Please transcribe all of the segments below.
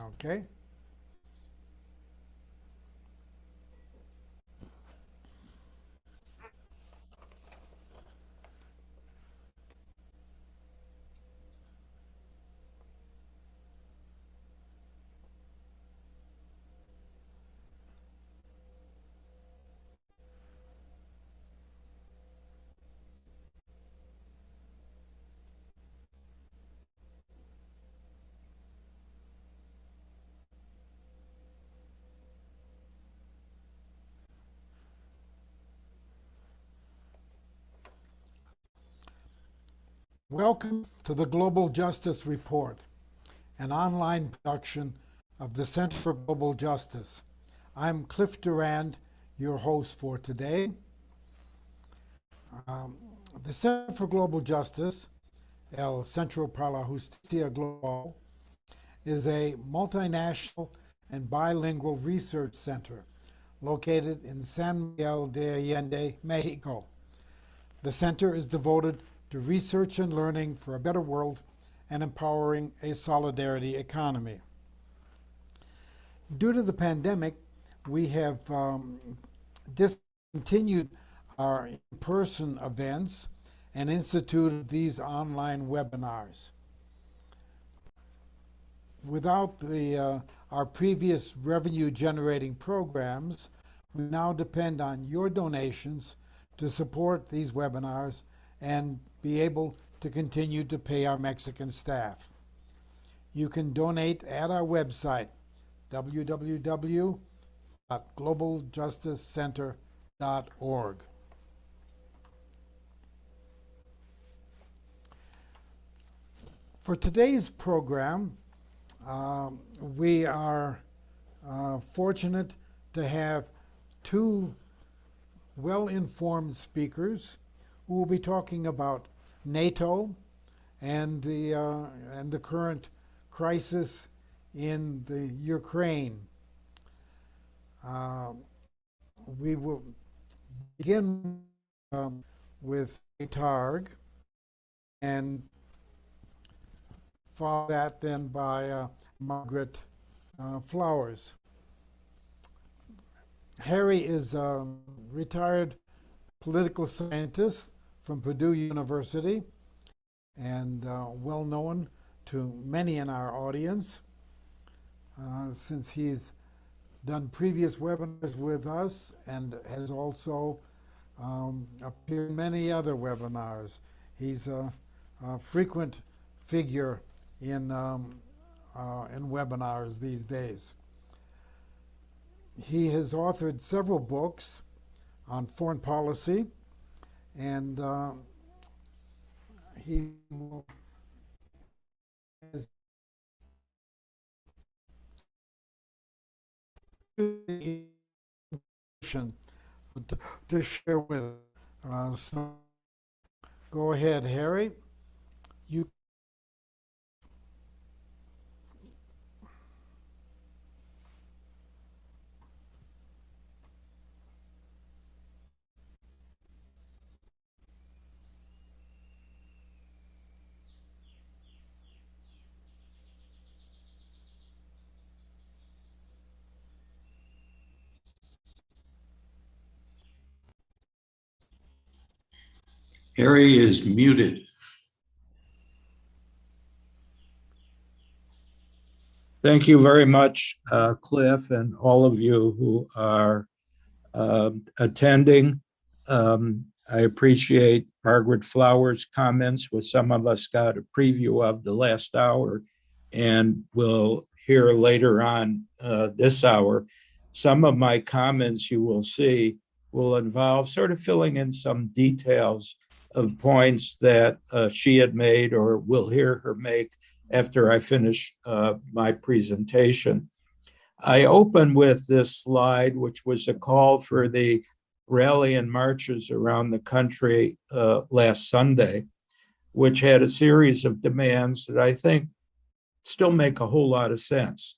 Okay. Welcome to the Global Justice Report, an online production of the Center for Global Justice. I'm Cliff Durand, your host for today. The Center for Global Justice, El Centro para la Justicia Global, is a multinational and bilingual research center located in San Miguel de Allende, Mexico. The center is devoted to research and learning for a better world and empowering a solidarity economy. Due to the pandemic, we have discontinued our in-person events and instituted these online webinars. Without our previous revenue-generating programs, we now depend on your donations to support these webinars and be able to continue to pay our Mexican staff. You can donate at our website, www.globaljusticecenter.org. For today's program, we are fortunate to have two well-informed speakers who will be talking about NATO and the current crisis in the Ukraine. We will begin with Targ and follow that then by Margaret Flowers. Harry is a retired political scientist from Purdue University and well known to many in our audience since he's done previous webinars with us and has also appeared in many other webinars. He's a frequent figure in webinars these days. He has authored several books on foreign policy, and he has to share with us. So go ahead, Harry. You. Harry is muted. Thank you very much, Cliff, and all of you who are attending. I appreciate Margaret Flowers' comments, which some of us got a preview of the last hour, and we'll hear later on this hour. Some of my comments you will see will involve sort of filling in some details of points that she had made or we'll hear her make after I finish my presentation. I open with this slide, which was a call for the rally and marches around the country last Sunday, which had a series of demands that I think still make a whole lot of sense.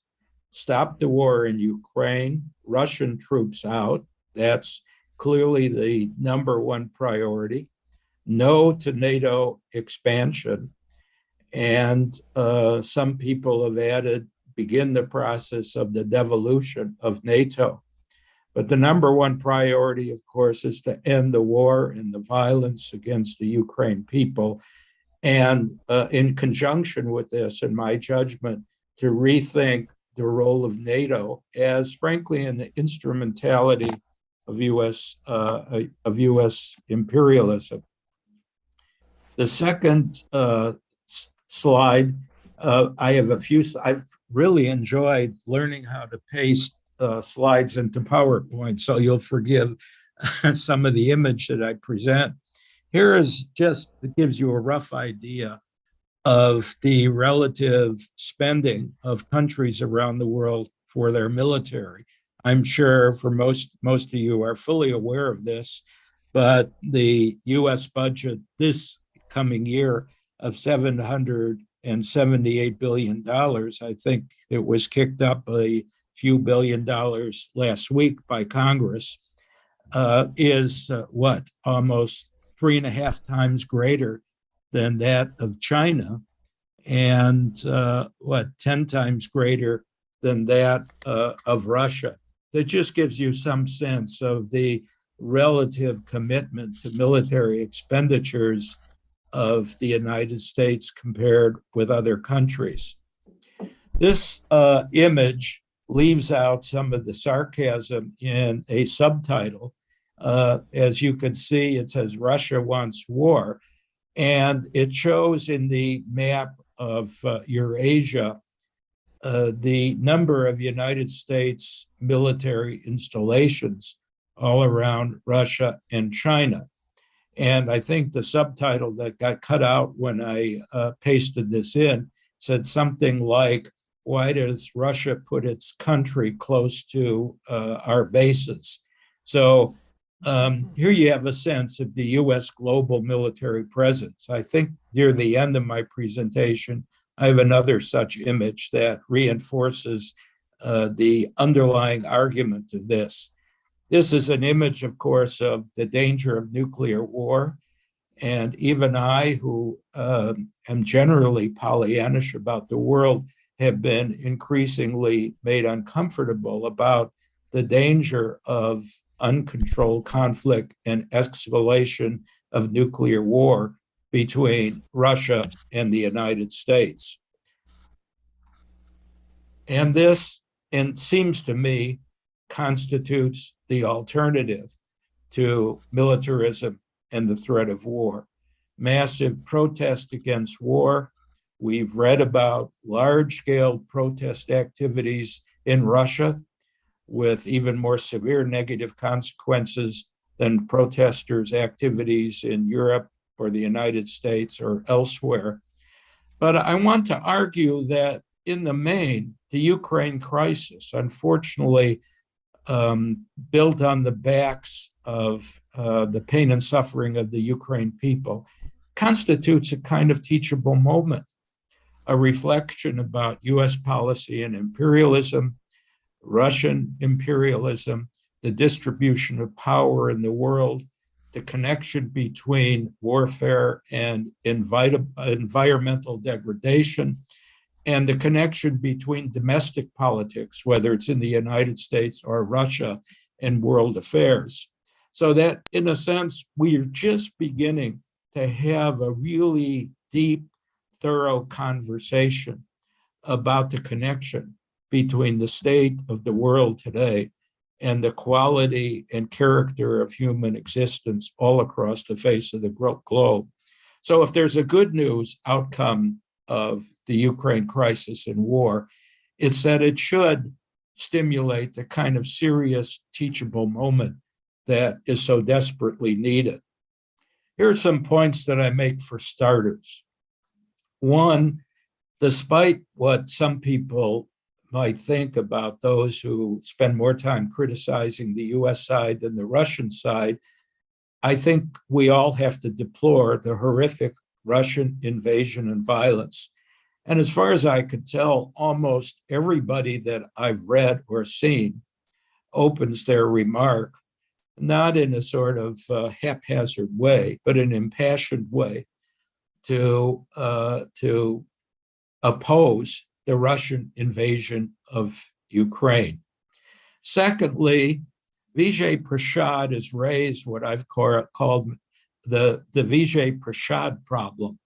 Stop the war in Ukraine, Russian troops out. That's clearly the number one priority. No to NATO expansion. And some people have added begin the process of the devolution of NATO. But the number one priority, of course, is to end the war and the violence against the Ukraine people. And in conjunction with this, in my judgment, to rethink the role of NATO as, frankly, an instrumentality of U.S. Imperialism. The second slide, I have a few. I've really enjoyed learning how to paste slides into PowerPoint, so you'll forgive some of the image that I present. Here is just, it gives you a rough idea of the relative spending of countries around the world for their military. I'm sure for most of you are fully aware of this, but the US budget this coming year of $778 billion, I think it was kicked up a few $billion last week by Congress, is almost 3.5 times greater than that of China, and 10 times greater than that of Russia. That just gives you some sense of the relative commitment to military expenditures of the United States compared with other countries. This image leaves out some of the sarcasm in a subtitle. As you can see, it says Russia wants war, and it shows in the map of Eurasia the number of United States military installations all around Russia and China. And I think the subtitle that got cut out when I pasted this in said something like, why does Russia put its country close to our bases? So here you have a sense of the US global military presence. I think near the end of my presentation, I have another such image that reinforces the underlying argument of this. This is an image, of course, of the danger of nuclear war. And even I, who am generally Pollyannish about the world, have been increasingly made uncomfortable about the danger of uncontrolled conflict and escalation of nuclear war between Russia and the United States. And this, and seems to me, constitutes the alternative to militarism and the threat of war. Massive protest against war. We've read about large-scale protest activities in Russia with even more severe negative consequences than protesters' activities in Europe or the United States or elsewhere. But I want to argue that in the main, the Ukraine crisis, unfortunately, built on the backs of the pain and suffering of the Ukraine people, constitutes a kind of teachable moment, a reflection about US policy and imperialism, Russian imperialism, the distribution of power in the world, the connection between warfare and environmental degradation, and the connection between domestic politics, whether it's in the United States or Russia, and world affairs. So that, in a sense, we are just beginning to have a really deep, thorough conversation about the connection between the state of the world today and the quality and character of human existence all across the face of the globe. So if there's a good news outcome of the Ukraine crisis and war, it's that it should stimulate the kind of serious teachable moment that is so desperately needed. Here are some points that I make for starters. One, despite what some people might think about those who spend more time criticizing the US side than the Russian side, I think we all have to deplore the horrific Russian invasion and violence. And as far as I could tell, almost everybody that I've read or seen opens their remark, not in a sort of haphazard way, but an impassioned way to oppose the Russian invasion of Ukraine. Secondly, Vijay Prashad has raised what I've called the Vijay Prashad problem.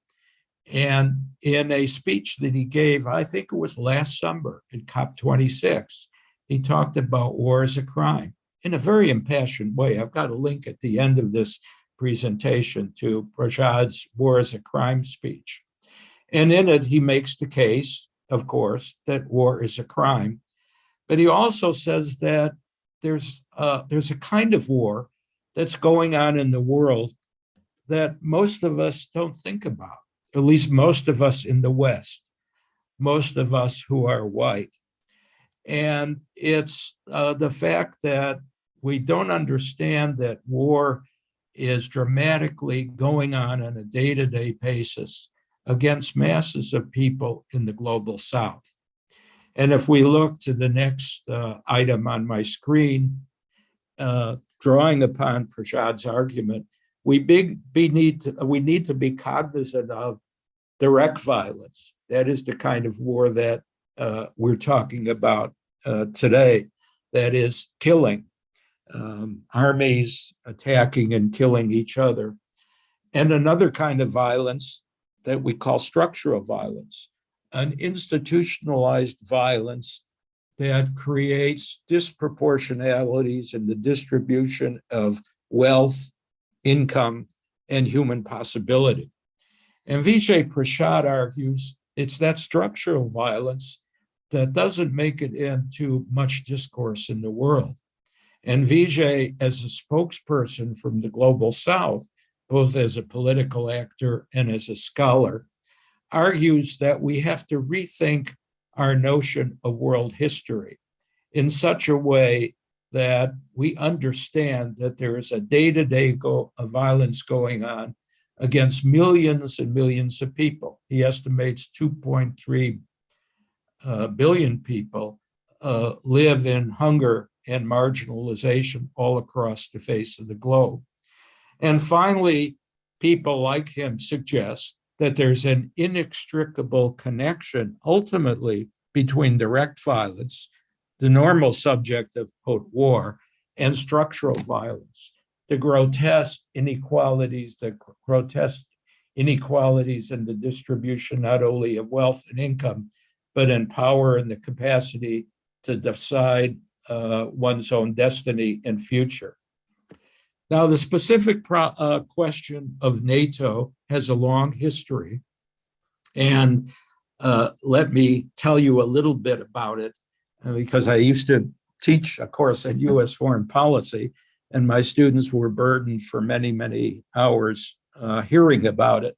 And in a speech that he gave, I think it was last summer in COP26, he talked about war as a crime in a very impassioned way. I've got a link at the end of this presentation to Prashad's war as a crime speech. And in it, he makes the case, of course, that war is a crime. But he also says that there's a kind of war that's going on in the world that most of us don't think about, at least most of us in the West, most of us who are white. And it's the fact that we don't understand that war is dramatically going on a day-to-day basis against masses of people in the global South. And if we look to the next item on my screen, drawing upon Prashad's argument, we need to be cognizant of direct violence. That is the kind of war that we're talking about today, that is killing, armies attacking and killing each other. And another kind of violence that we call structural violence, an institutionalized violence that creates disproportionalities in the distribution of wealth, income, and human possibility. And Vijay Prashad argues it's that structural violence that doesn't make it into much discourse in the world. And Vijay, as a spokesperson from the global South, both as a political actor and as a scholar, argues that we have to rethink our notion of world history in such a way that we understand that there is a day-to-day violence going on against millions and millions of people. He estimates 2.3 billion people live in hunger and marginalization all across the face of the globe. And finally, people like him suggest that there's an inextricable connection ultimately between direct violence, the normal subject of quote war, and structural violence, the grotesque inequalities in the distribution not only of wealth and income, but in power and the capacity to decide one's own destiny and future. Now, the specific question of NATO has a long history, and let me tell you a little bit about it, because I used to teach a course in U.S. foreign policy, and my students were burdened for many, many hours hearing about it.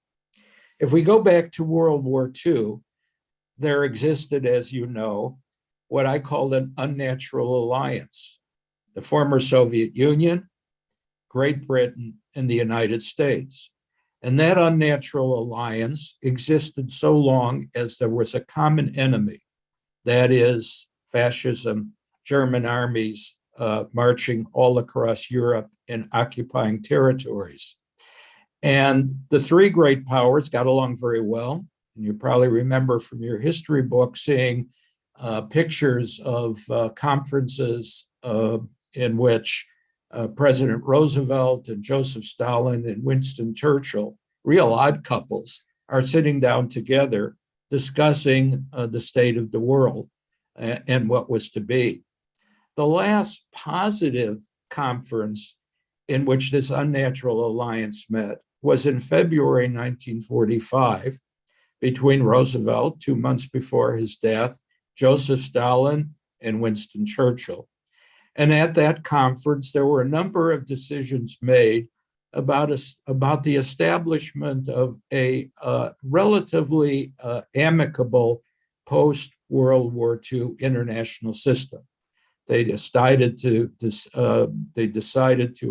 If we go back to World War II, there existed, as you know, what I call an unnatural alliance: the former Soviet Union, Great Britain, and the United States. And that unnatural alliance existed so long as there was a common enemy, that is fascism, German armies marching all across Europe and occupying territories. And the three great powers got along very well. And you probably remember from your history book seeing pictures of conferences in which President Roosevelt and Joseph Stalin and Winston Churchill, real odd couples, are sitting down together discussing the state of the world and what was to be. The last positive conference in which this unnatural alliance met was in February 1945 between Roosevelt, 2 months before his death, Joseph Stalin, and Winston Churchill. And at that conference, there were a number of decisions made about the establishment of a relatively amicable post-World War II international system. They decided to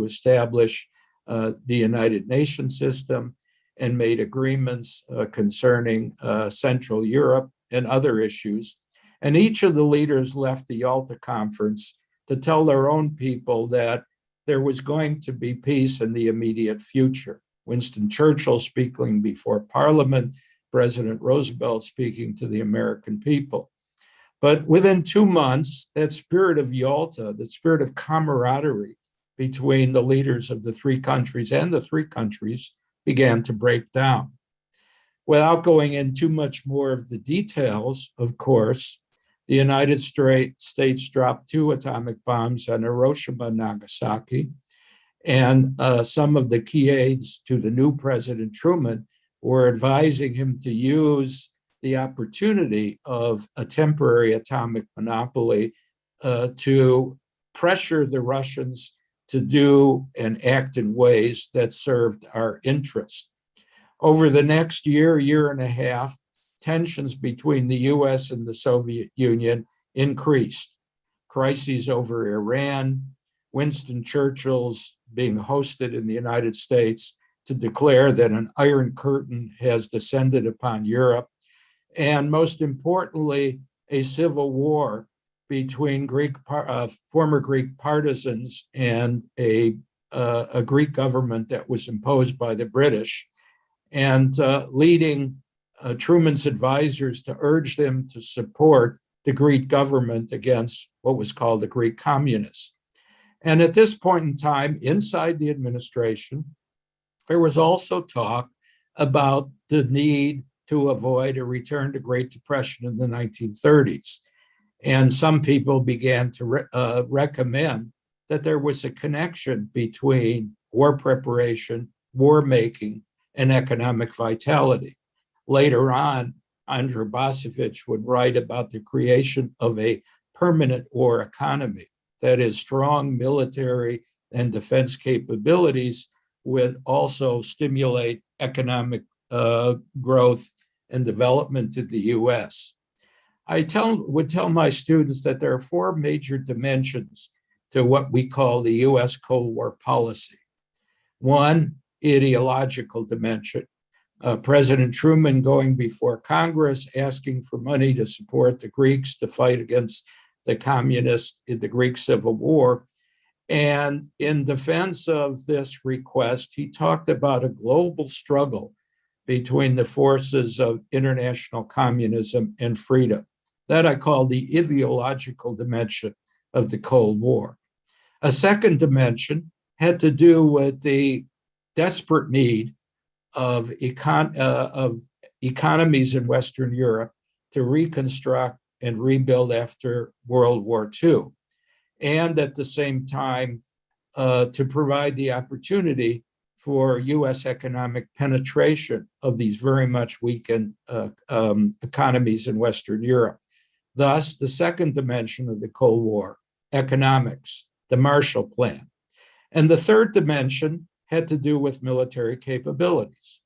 establish the United Nations system and made agreements concerning Central Europe and other issues. And each of the leaders left the Yalta Conference to tell their own people that there was going to be peace in the immediate future. Winston Churchill, speaking before Parliament, President Roosevelt speaking to the American people. But within 2 months, that spirit of Yalta, that spirit of camaraderie between the leaders of the three countries and the three countries began to break down. Without going into too much more of the details, of course, the United States dropped 2 atomic bombs on Hiroshima and Nagasaki, and some of the key aides to the new President Truman were advising him to use the opportunity of a temporary atomic monopoly to pressure the Russians to do and act in ways that served our interest. Over the next year and a half, tensions between the US and the Soviet Union increased. Crises over Iran, Winston Churchill's being hosted in the United States to declare that an Iron Curtain has descended upon Europe, and most importantly, a civil war between former Greek partisans and a Greek government that was imposed by the British, and leading Truman's advisors to urge them to support the Greek government against what was called the Greek communists. And at this point in time, inside the administration, there was also talk about the need to avoid a return to Great Depression in the 1930s. And some people began to recommend that there was a connection between war preparation, war making, and economic vitality. Later on, Andrew Bosevich would write about the creation of a permanent war economy, that is, strong military and defense capabilities would also stimulate economic growth and development in the US. I would tell my students that there are 4 major dimensions to what we call the US Cold War policy. 1, ideological dimension. President Truman going before Congress, asking for money to support the Greeks to fight against the communists in the Greek Civil War. And in defense of this request, he talked about a global struggle between the forces of international communism and freedom. That I call the ideological dimension of the Cold War. A second dimension had to do with the desperate need of economies in Western Europe to reconstruct and rebuild after World War II, and at the same time to provide the opportunity for US economic penetration of these very much weakened economies in Western Europe. Thus, the second dimension of the Cold War, economics, the Marshall Plan. And the third dimension had to do with military capabilities.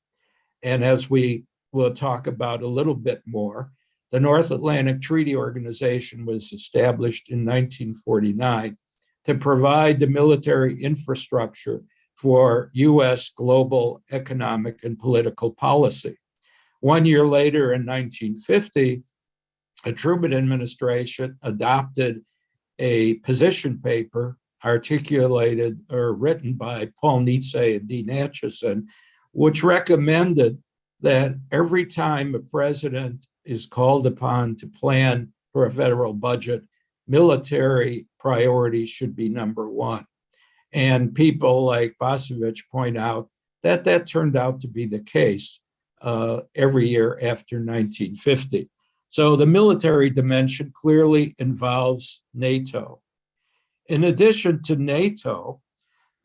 And as we will talk about a little bit more, the North Atlantic Treaty Organization was established in 1949 to provide the military infrastructure for US global economic and political policy. 1 year later, in 1950, the Truman administration adopted a position paper articulated or written by Paul Nitze and Dean Acheson, which recommended that every time a president is called upon to plan for a federal budget, military priorities should be number 1. And people like Bosevich point out that that turned out to be the case every year after 1950. So the military dimension clearly involves NATO. In addition to NATO,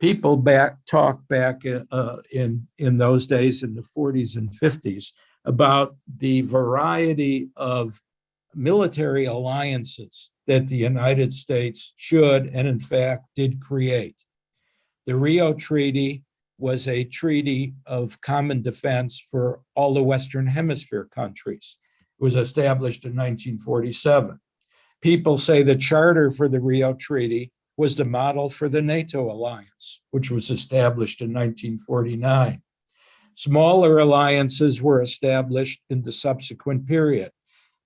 people talk back in those days in the 40s and 50s about the variety of military alliances that the United States should and in fact did create. The Rio Treaty was a treaty of common defense for all the Western Hemisphere countries. It was established in 1947. People say the charter for the Rio Treaty was the model for the NATO alliance, which was established in 1949. Smaller alliances were established in the subsequent period.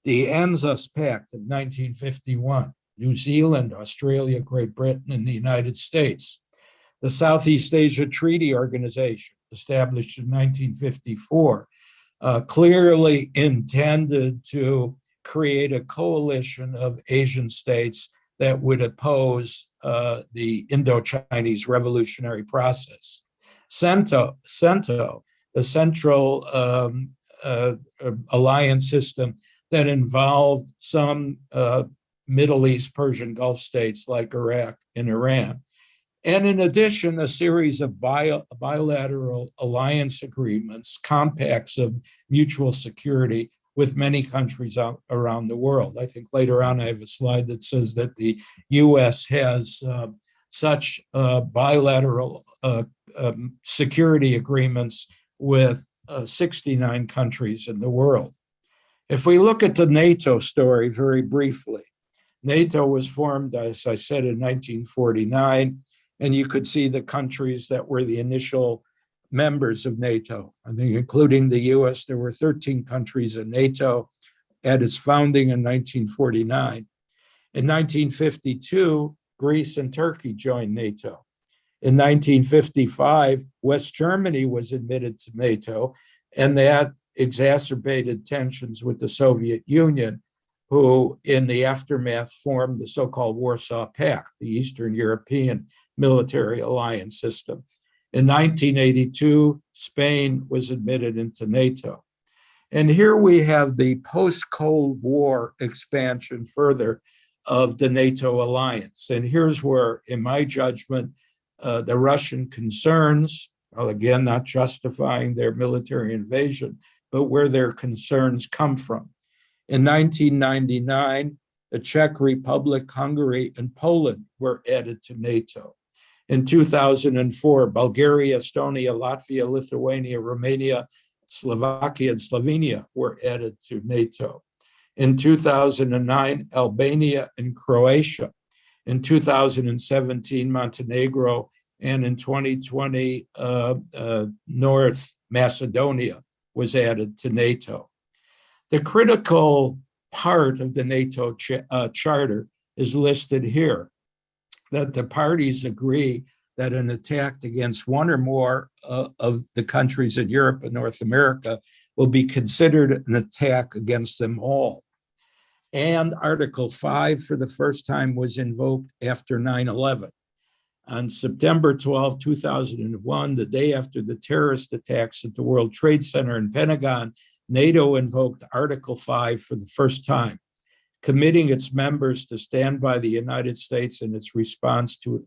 The ANZUS Pact of 1951, New Zealand, Australia, Great Britain, and the United States. The Southeast Asia Treaty Organization, established in 1954, clearly intended to create a coalition of Asian states that would oppose the Indo-Chinese revolutionary process. CENTO, the Central Alliance system that involved some Middle East Persian Gulf states like Iraq and Iran. And in addition, a series of bilateral alliance agreements, compacts of mutual security with many countries around the world. I think later on I have a slide that says that the US has such bilateral security agreements with 69 countries in the world. If we look at the NATO story very briefly, NATO was formed, as I said, in 1949, and you could see the countries that were the initial members of NATO. I think including the US, there were 13 countries in NATO at its founding in 1949. In 1952, Greece and Turkey joined NATO. In 1955, West Germany was admitted to NATO, and that exacerbated tensions with the Soviet Union, who in the aftermath formed the so-called Warsaw Pact, the Eastern European military alliance system. In 1982, Spain was admitted into NATO. And here we have the post-Cold War expansion further of the NATO alliance. And here's where, in my judgment, the Russian concerns, well, again, not justifying their military invasion, but where their concerns come from. In 1999, the Czech Republic, Hungary, and Poland were added to NATO. In 2004, Bulgaria, Estonia, Latvia, Lithuania, Romania, Slovakia, and Slovenia were added to NATO. In 2009, Albania and Croatia. In 2017, Montenegro, and in 2020, North Macedonia was added to NATO. The critical part of the NATO charter is listed here, that the parties agree that an attack against one or more of the countries in Europe and North America will be considered an attack against them all. And Article 5 for the first time was invoked after 9/11. On September 12, 2001, the day after the terrorist attacks at the World Trade Center and Pentagon, NATO invoked Article 5 for the first time, committing its members to stand by the United States in its response to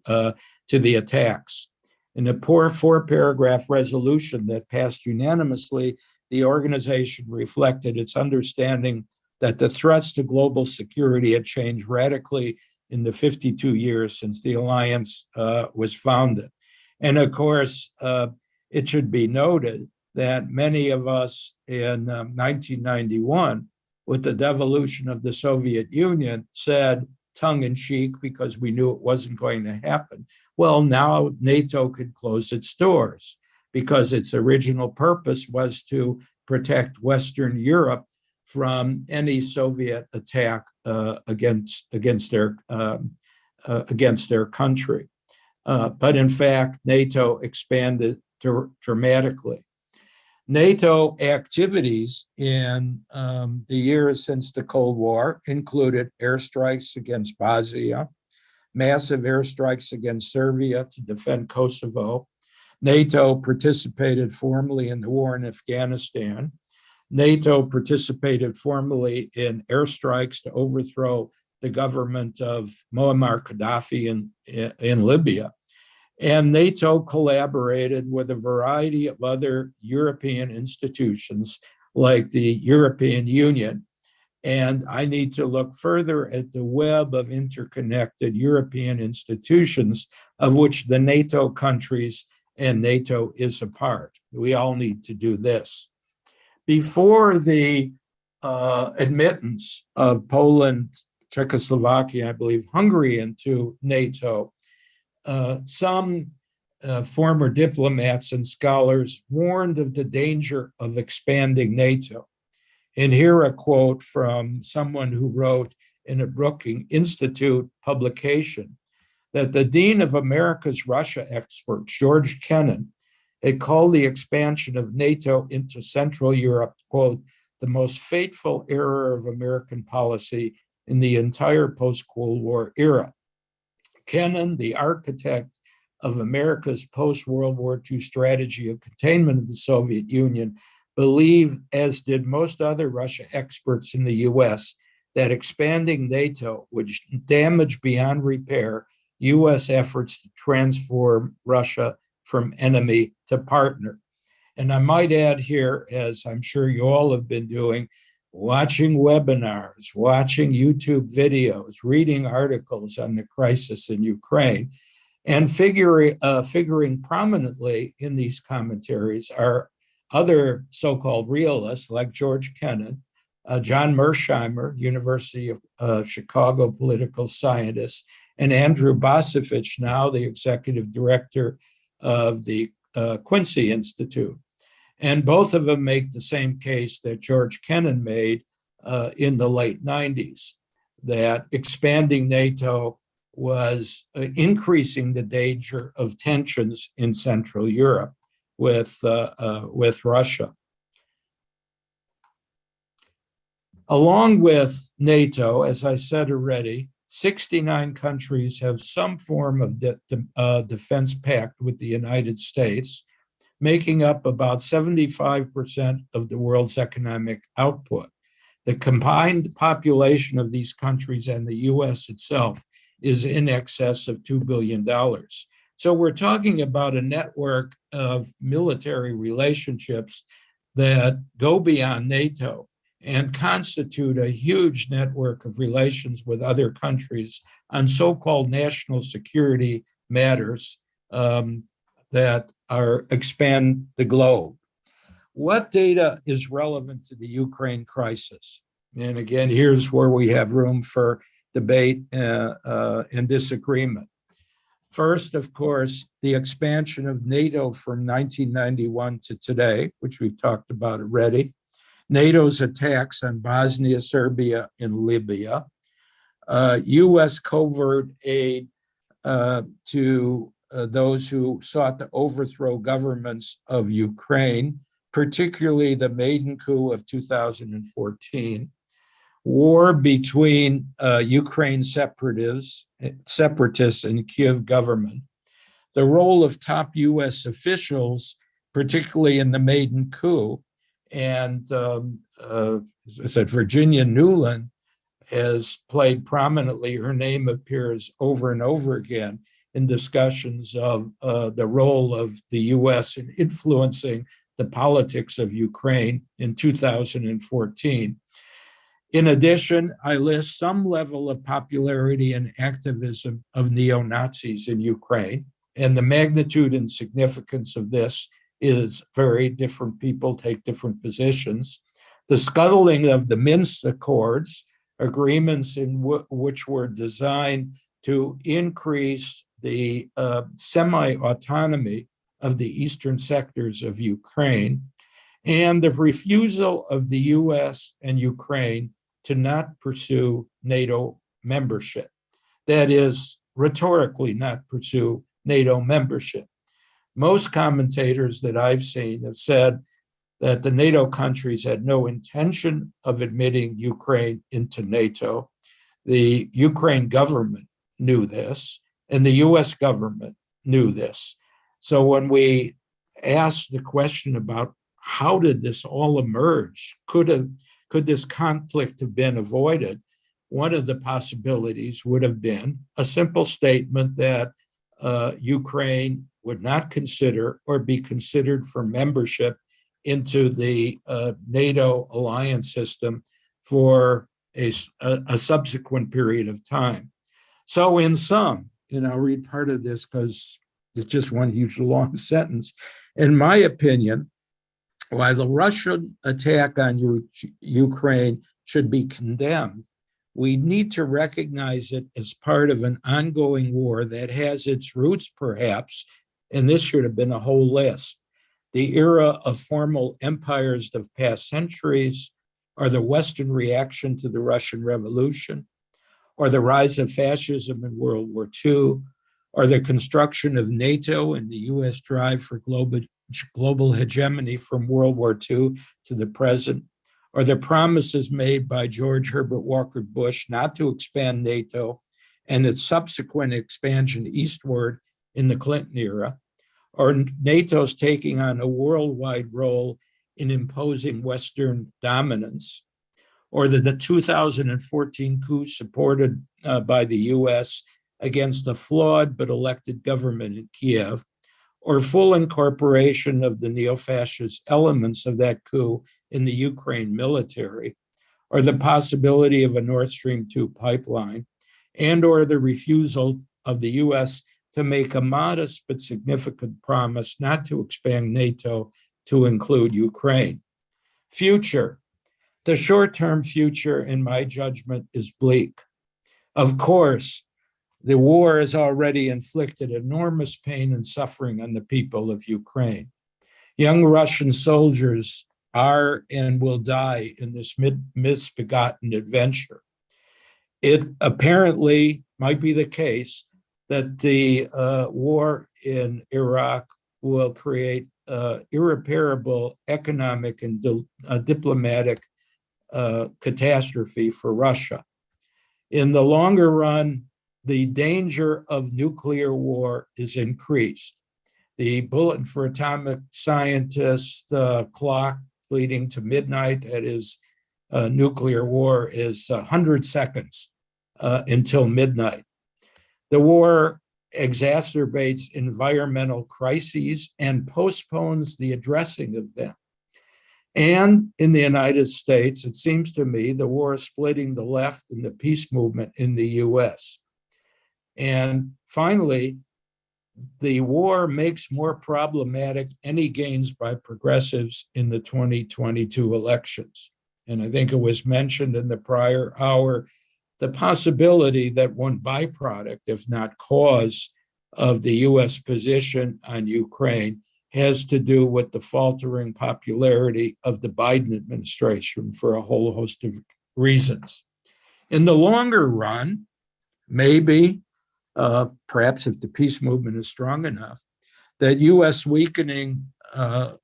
the attacks. In a four-paragraph resolution that passed unanimously, the organization reflected its understanding that the threats to global security had changed radically in the 52 years since the alliance was founded. And of course, it should be noted that many of us in 1991, with the devolution of the Soviet Union, said tongue-in-cheek, because we knew it wasn't going to happen, well, now NATO could close its doors because its original purpose was to protect Western Europe from any Soviet attack against their country. But in fact, NATO expanded dramatically. NATO activities in the years since the Cold War included airstrikes against Bosnia, massive airstrikes against Serbia to defend Kosovo. NATO participated formally in the war in Afghanistan. NATO participated formally in airstrikes to overthrow the government of Muammar Gaddafi in Libya. And NATO collaborated with a variety of other European institutions like the European Union. And I need to look further at the web of interconnected European institutions of which the NATO countries and NATO is a part. We all need to do this. Before the admittance of Poland, Czechoslovakia, I believe Hungary into NATO, some former diplomats and scholars warned of the danger of expanding NATO. And here a quote from someone who wrote in a Brookings Institute publication that the Dean of America's Russia expert, George Kennan, It called the expansion of NATO into Central Europe, quote, the most fateful error of American policy in the entire post-Cold War era. Menon, the architect of America's post-World War II strategy of containment of the Soviet Union, believed, as did most other Russia experts in the US, that expanding NATO would damage beyond repair US efforts to transform Russia from enemy to partner. And I might add here, as I'm sure you all have been doing, watching webinars, watching YouTube videos, reading articles on the crisis in Ukraine, and figuring prominently in these commentaries are other so-called realists like George Kennan, John Mersheimer, University of Chicago political scientist, and Andrew Bosevich, now the executive director of the Quincy Institute. And both of them make the same case that George Kennan made in the late 90s, that expanding NATO was increasing the danger of tensions in Central Europe with Russia. Along with NATO, as I said already, 69 countries have some form of defense pact with the United States, making up about 75% of the world's economic output. The combined population of these countries and the US itself is in excess of $2 billion. So we're talking about a network of military relationships that go beyond NATO and constitute a huge network of relations with other countries on so-called national security matters that expand the globe. What data is relevant to the Ukraine crisis? And again, here's where we have room for debate and disagreement. First, of course, the expansion of NATO from 1991 to today, which we've talked about already. NATO's attacks on Bosnia, Serbia, and Libya. US covert aid to those who sought to overthrow governments of Ukraine, particularly the Menon coup of 2014, war between Ukraine separatists and Kiev government, the role of top US officials, particularly in the Menon coup, and as I said, Virginia Nuland has played prominently. Her name appears over and over again in discussions of the role of the US in influencing the politics of Ukraine in 2014. In addition, I list some level of popularity and activism of neo-Nazis in Ukraine, and the magnitude and significance of this is very different. People take different positions. The scuttling of the Minsk Accords, agreements in which were designed to increase the semi-autonomy of the eastern sectors of Ukraine, and the refusal of the US and Ukraine to not pursue NATO membership. That is, rhetorically not pursue NATO membership. Most commentators that I've seen have said that the NATO countries had no intention of admitting Ukraine into NATO. The Ukraine government knew this, and the US government knew this. So when we ask the question about how did this all emerge, could this conflict have been avoided, one of the possibilities would have been a simple statement that Ukraine would not consider or be considered for membership into the NATO alliance system for a subsequent period of time. So in sum, and I'll read part of this because it's just one huge long sentence. In my opinion, while the Russian attack on Ukraine should be condemned, we need to recognize it as part of an ongoing war that has its roots, perhaps, and this should have been a whole list, the era of formal empires of past centuries, or the Western reaction to the Russian Revolution, or the rise of fascism in World War II, or the construction of NATO and the US drive for global hegemony from World War II to the present, or the promises made by George Herbert Walker Bush not to expand NATO and its subsequent expansion eastward in the Clinton era, or NATO's taking on a worldwide role in imposing Western dominance, or the 2014 coup supported by the US against a flawed but elected government in Kiev, or full incorporation of the neo-fascist elements of that coup in the Ukraine military, or the possibility of a Nord Stream 2 pipeline, and or the refusal of the US to make a modest but significant promise not to expand NATO to include Ukraine. Future. The short-term future, in my judgment, is bleak. Of course, the war has already inflicted enormous pain and suffering on the people of Ukraine. Young Russian soldiers are and will die in this misbegotten adventure. It apparently might be the case that the war in Iraq will create irreparable economic and diplomatic catastrophe for Russia. In the longer run, the danger of nuclear war is increased. The Bulletin for Atomic Scientists clock leading to midnight, that is nuclear war, is 100 seconds until midnight. The war exacerbates environmental crises and postpones the addressing of them. And in the United States, it seems to me the war is splitting the left and the peace movement in the US. And finally, the war makes more problematic any gains by progressives in the 2022 elections. And I think it was mentioned in the prior hour, the possibility that one byproduct, if not cause, of the US position on Ukraine has to do with the faltering popularity of the Biden administration for a whole host of reasons. In the longer run, maybe, perhaps if the peace movement is strong enough, that US weakening, the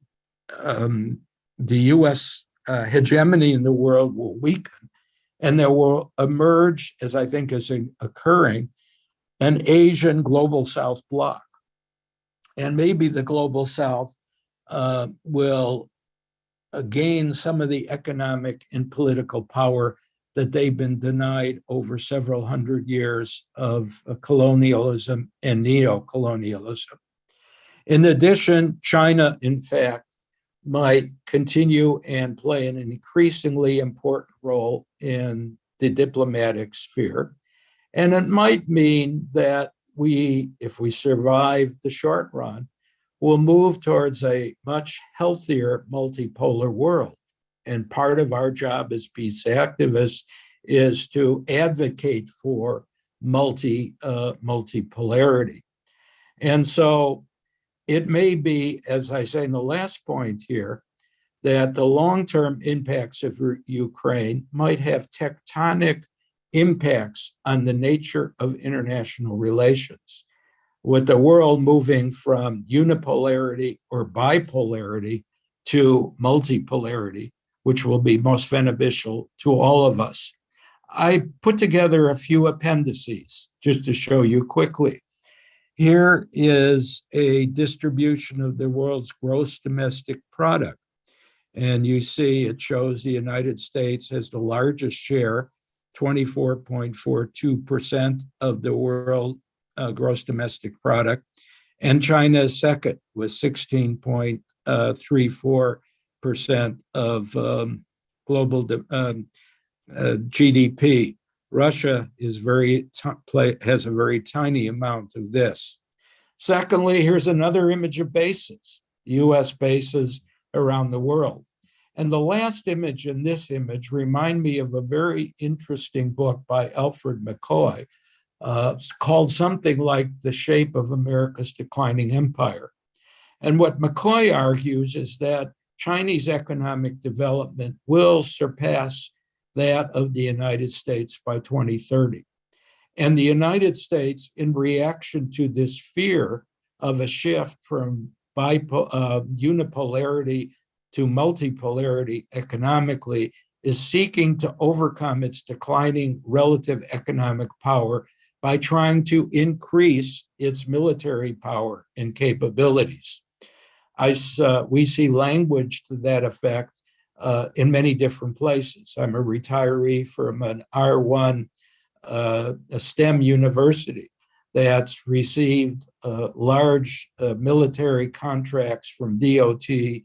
US hegemony in the world will weaken, and there will emerge, as I think is occurring, an Asian global South bloc. And maybe the global South will gain some of the economic and political power that they've been denied over several hundred years of colonialism and neo-colonialism. In addition, China, in fact, might continue and play an increasingly important role in the diplomatic sphere. And it might mean that we, if we survive the short run, will move towards a much healthier multipolar world. And part of our job as peace activists is to advocate for multipolarity. And so it may be, as I say in the last point here, that the long-term impacts of Ukraine might have tectonic impacts on the nature of international relations, with the world moving from unipolarity or bipolarity to multipolarity, which will be most beneficial to all of us. I put together a few appendices just to show you quickly. Here is a distribution of the world's gross domestic product. And you see it shows the United States has the largest share, 24.42% of the world gross domestic product. And China is second with 16.34% of global GDP. Russia is has a very tiny amount of this. Secondly, here's another image of bases, US bases around the world. And the last image and this image remind me of a very interesting book by Alfred McCoy called something like The Shape of America's Declining Empire. And what McCoy argues is that Chinese economic development will surpass that of the United States by 2030. And the United States, in reaction to this fear of a shift from unipolarity to multipolarity economically, is seeking to overcome its declining relative economic power by trying to increase its military power and capabilities. We see language to that effect in many different places. I'm a retiree from an R1 a STEM university that's received large military contracts from DOD,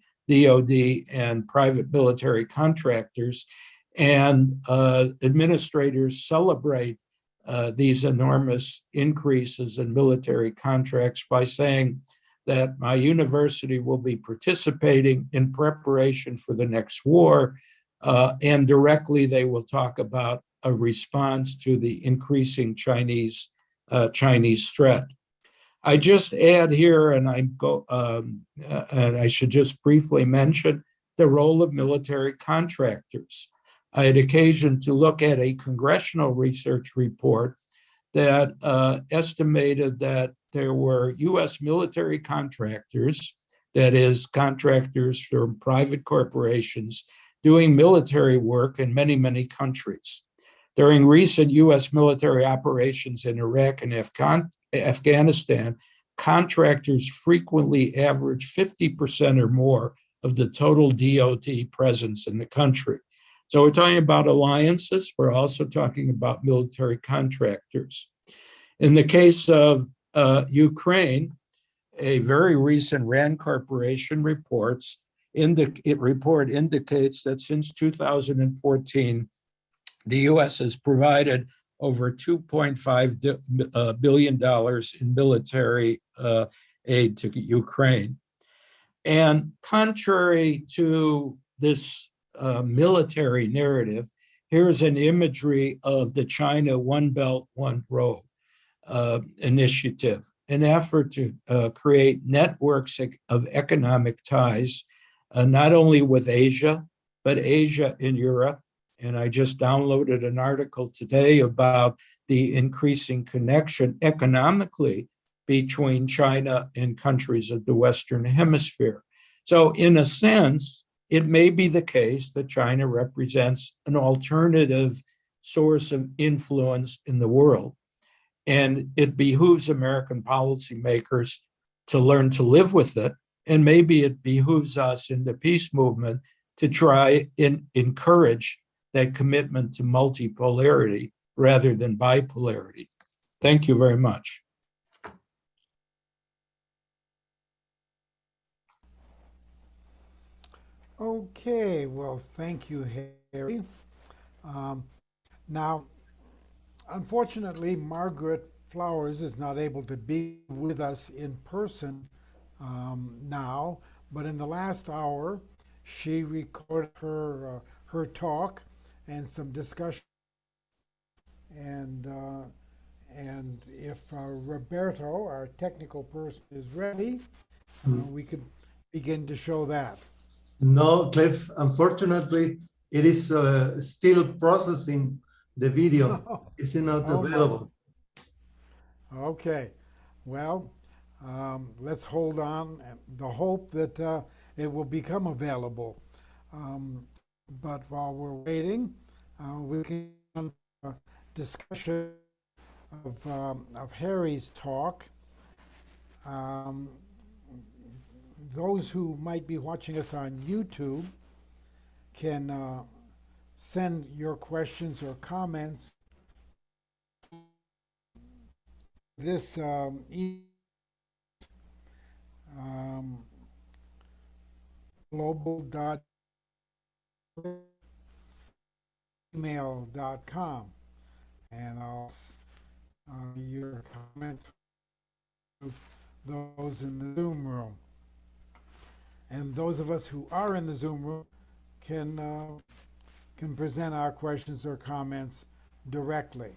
and private military contractors. And administrators celebrate these enormous increases in military contracts by saying that my university will be participating in preparation for the next war. And directly, they will talk about a response to the increasing Chinese threat. I just add here, and I should just briefly mention the role of military contractors. I had occasion to look at a congressional research report that estimated that there were U.S. military contractors, that is, contractors from private corporations, doing military work in many, many countries. During recent U.S. military operations in Iraq and Afghanistan, contractors frequently average 50% or more of the total DoD presence in the country. So we're talking about alliances. We're also talking about military contractors. In the case of Ukraine, a very recent RAND Corporation report indicates that since 2014, the U.S. has provided over $2.5 billion in military aid to Ukraine. And contrary to this military narrative, here's an imagery of the China One Belt, One Road initiative, an effort to create networks of economic ties, not only with Asia, but Asia and Europe. And I just downloaded an article today about the increasing connection economically between China and countries of the Western Hemisphere. So in a sense, it may be the case that China represents an alternative source of influence in the world. And it behooves American policymakers to learn to live with it. And maybe it behooves us in the peace movement to try and encourage that commitment to multipolarity rather than bipolarity. Thank you very much. Okay, well, thank you, Harry. Now, unfortunately, Margaret Flowers is not able to be with us in person now, but in the last hour, she recorded her talk and some discussion. And if Roberto, our technical person, is ready, we could begin to show that. No, Cliff, unfortunately, it is still processing the video. It's not available. Okay, well, let's hold on and the hope that it will become available. But while we're waiting, we can discussion of Harry's talk. Those who might be watching us on YouTube can send your questions or comments. This global.email.com, and I'll your comments to those in the Zoom room. And those of us who are in the Zoom room can present our questions or comments directly.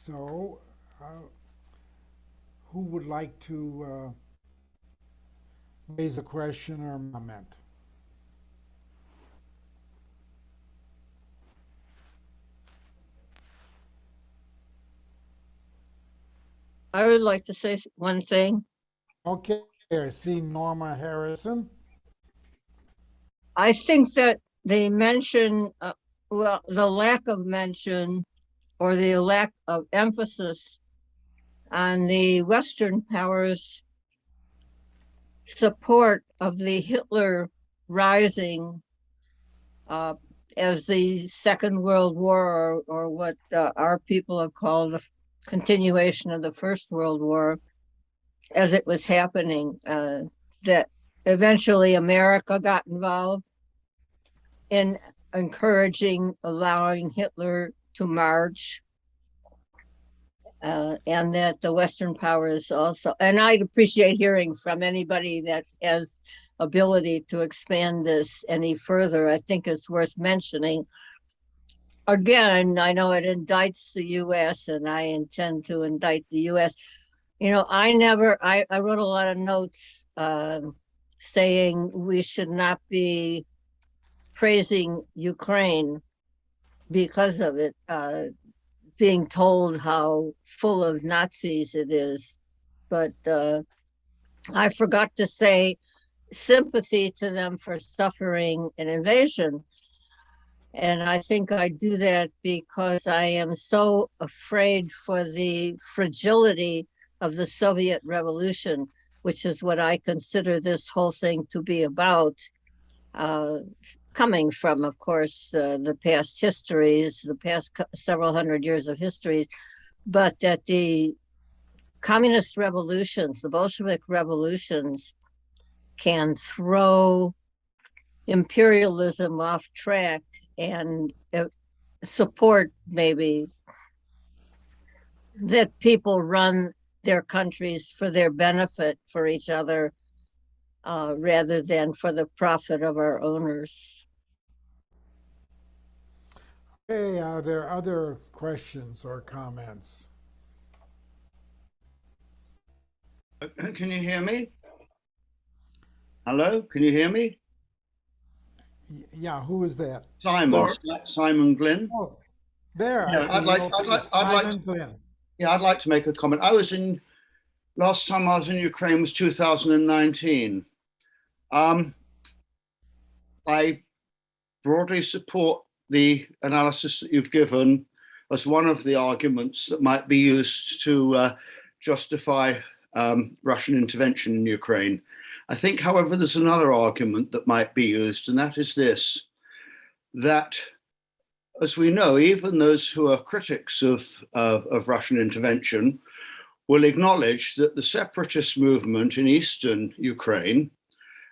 So, who would like to raise a question or comment? I would like to say one thing. Okay, I see Norma Harrison. I think that the mention, well, the lack of mention or the lack of emphasis on the Western powers' support of the Hitler rising as the Second World War, or what our people have called the continuation of the First World War, as it was happening, that eventually America got involved in encouraging, allowing Hitler to march, and that the Western powers also, and I'd appreciate hearing from anybody that has ability to expand this any further. I think it's worth mentioning. Again, I know it indicts the US, and I intend to indict the US. You know, I wrote a lot of notes saying we should not be praising Ukraine because of it, being told how full of Nazis it is. But I forgot to say sympathy to them for suffering an invasion. And I think I do that because I am so afraid for the fragility of the Soviet Revolution, which is what I consider this whole thing to be about. Coming from, of course, the past histories, the past several hundred years of histories, but that the communist revolutions, the Bolshevik revolutions, can throw imperialism off track and support maybe that people run their countries for their benefit for each other, rather than for the profit of our owners. Okay, are there other questions or comments? Can you hear me? Hello, can you hear me? Yeah, who is that? Simon, Simon Glynn. Oh, there. Yeah, I see. Simon Glenn. Yeah, I'd like to make a comment. Last time I was in Ukraine was 2019. I broadly support the analysis that you've given as one of the arguments that might be used to justify Russian intervention in Ukraine. I think, however, there's another argument that might be used, and that is this, that, as we know, even those who are critics of Russian intervention will acknowledge that the separatist movement in eastern Ukraine,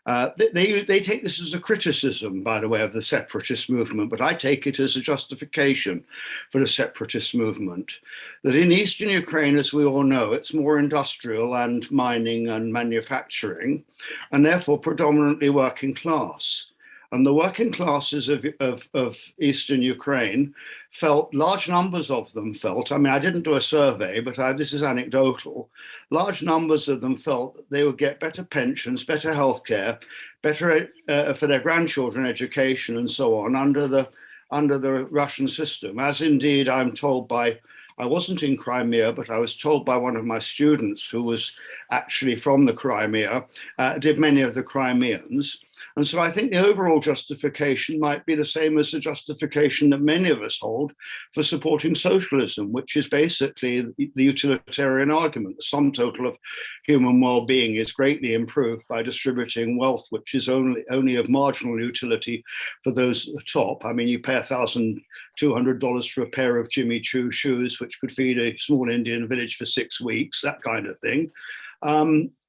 they take this as a criticism, by the way, of the separatist movement, but I take it as a justification for the separatist movement. That in eastern Ukraine, as we all know, it's more industrial and mining and manufacturing, and therefore predominantly working class. And the working classes of eastern Ukraine felt, large numbers of them felt, I mean, I didn't do a survey, but this is anecdotal, large numbers of them felt that they would get better pensions, better healthcare, better for their grandchildren education and so on under the Russian system, as indeed I'm told by, I wasn't in Crimea, but I was told by one of my students who was actually from the Crimea, did many of the Crimeans. And so I think the overall justification might be the same as the justification that many of us hold for supporting socialism, which is basically the utilitarian argument. The sum total of human well-being is greatly improved by distributing wealth, which is only of marginal utility for those at the top. I mean, you pay $1,200 for a pair of Jimmy Choo shoes, which could feed a small Indian village for 6 weeks, that kind of thing.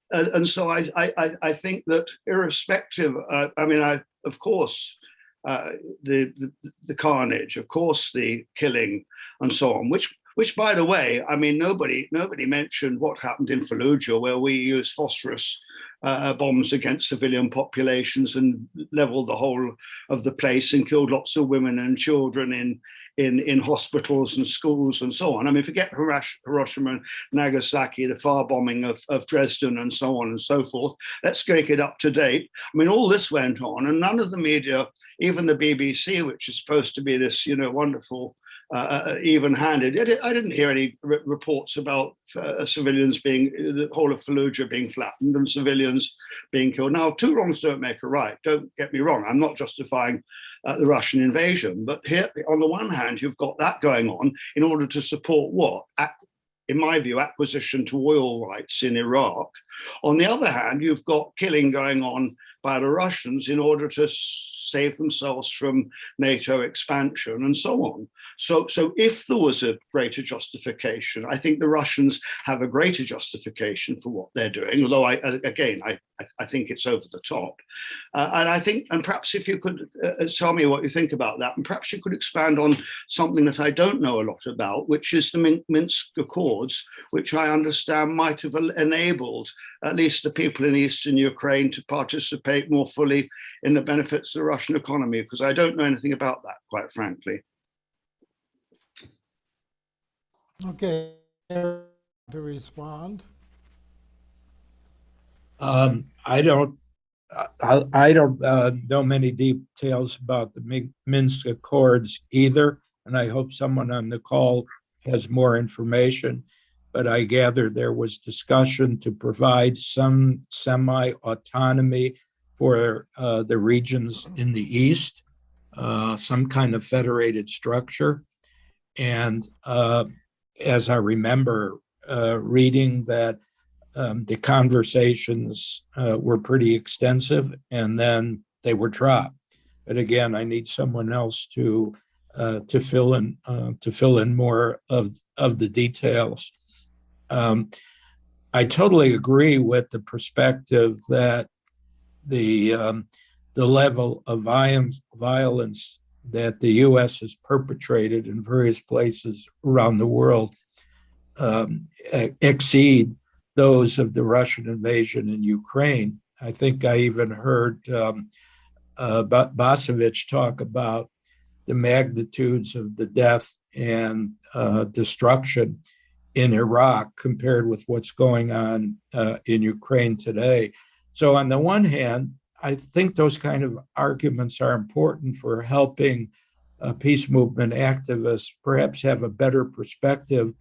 And so I think that irrespective, of course, the carnage, of course, the killing and so on, which by the way, I mean, nobody mentioned what happened in Fallujah, where we used phosphorus bombs against civilian populations and leveled the whole of the place and killed lots of women and children in hospitals and schools and so on. I mean, forget Hiroshima and Nagasaki, the firebombing of Dresden and so on and so forth. Let's get it up to date. I mean, all this went on and none of the media, even the BBC, which is supposed to be this, wonderful even-handed. I didn't hear any reports about civilians being, the whole of Fallujah being flattened and civilians being killed. Now, two wrongs don't make a right. Don't get me wrong. I'm not justifying the Russian invasion, but here, on the one hand, you've got that going on in order to support what? In my view, acquisition to oil rights in Iraq. On the other hand, you've got killing going on by the Russians in order to save themselves from NATO expansion and so on. So if there was a greater justification, I think the Russians have a greater justification for what they're doing, although I think it's over the top. And perhaps if you could tell me what you think about that, and perhaps you could expand on something that I don't know a lot about, which is the Minsk Accords, which I understand might have enabled at least the people in eastern Ukraine to participate more fully in the benefits of the Russian economy, because I don't know anything about that, quite frankly. Okay, to respond. I don't know many details about the Minsk Accords either, and I hope someone on the call has more information. But I gather there was discussion to provide some semi-autonomy for the regions in the east, some kind of federated structure. And as I remember reading that the conversations were pretty extensive, and then they were dropped. But again, I need someone else to fill in more of the details. I totally agree with the perspective that the level of violence that the U.S. has perpetrated in various places around the world exceed those of the Russian invasion in Ukraine. I think I even heard Basevich talk about the magnitudes of the death and destruction in Iraq compared with what's going on in Ukraine today. So on the one hand, I think those kind of arguments are important for helping peace movement activists perhaps have a better perspective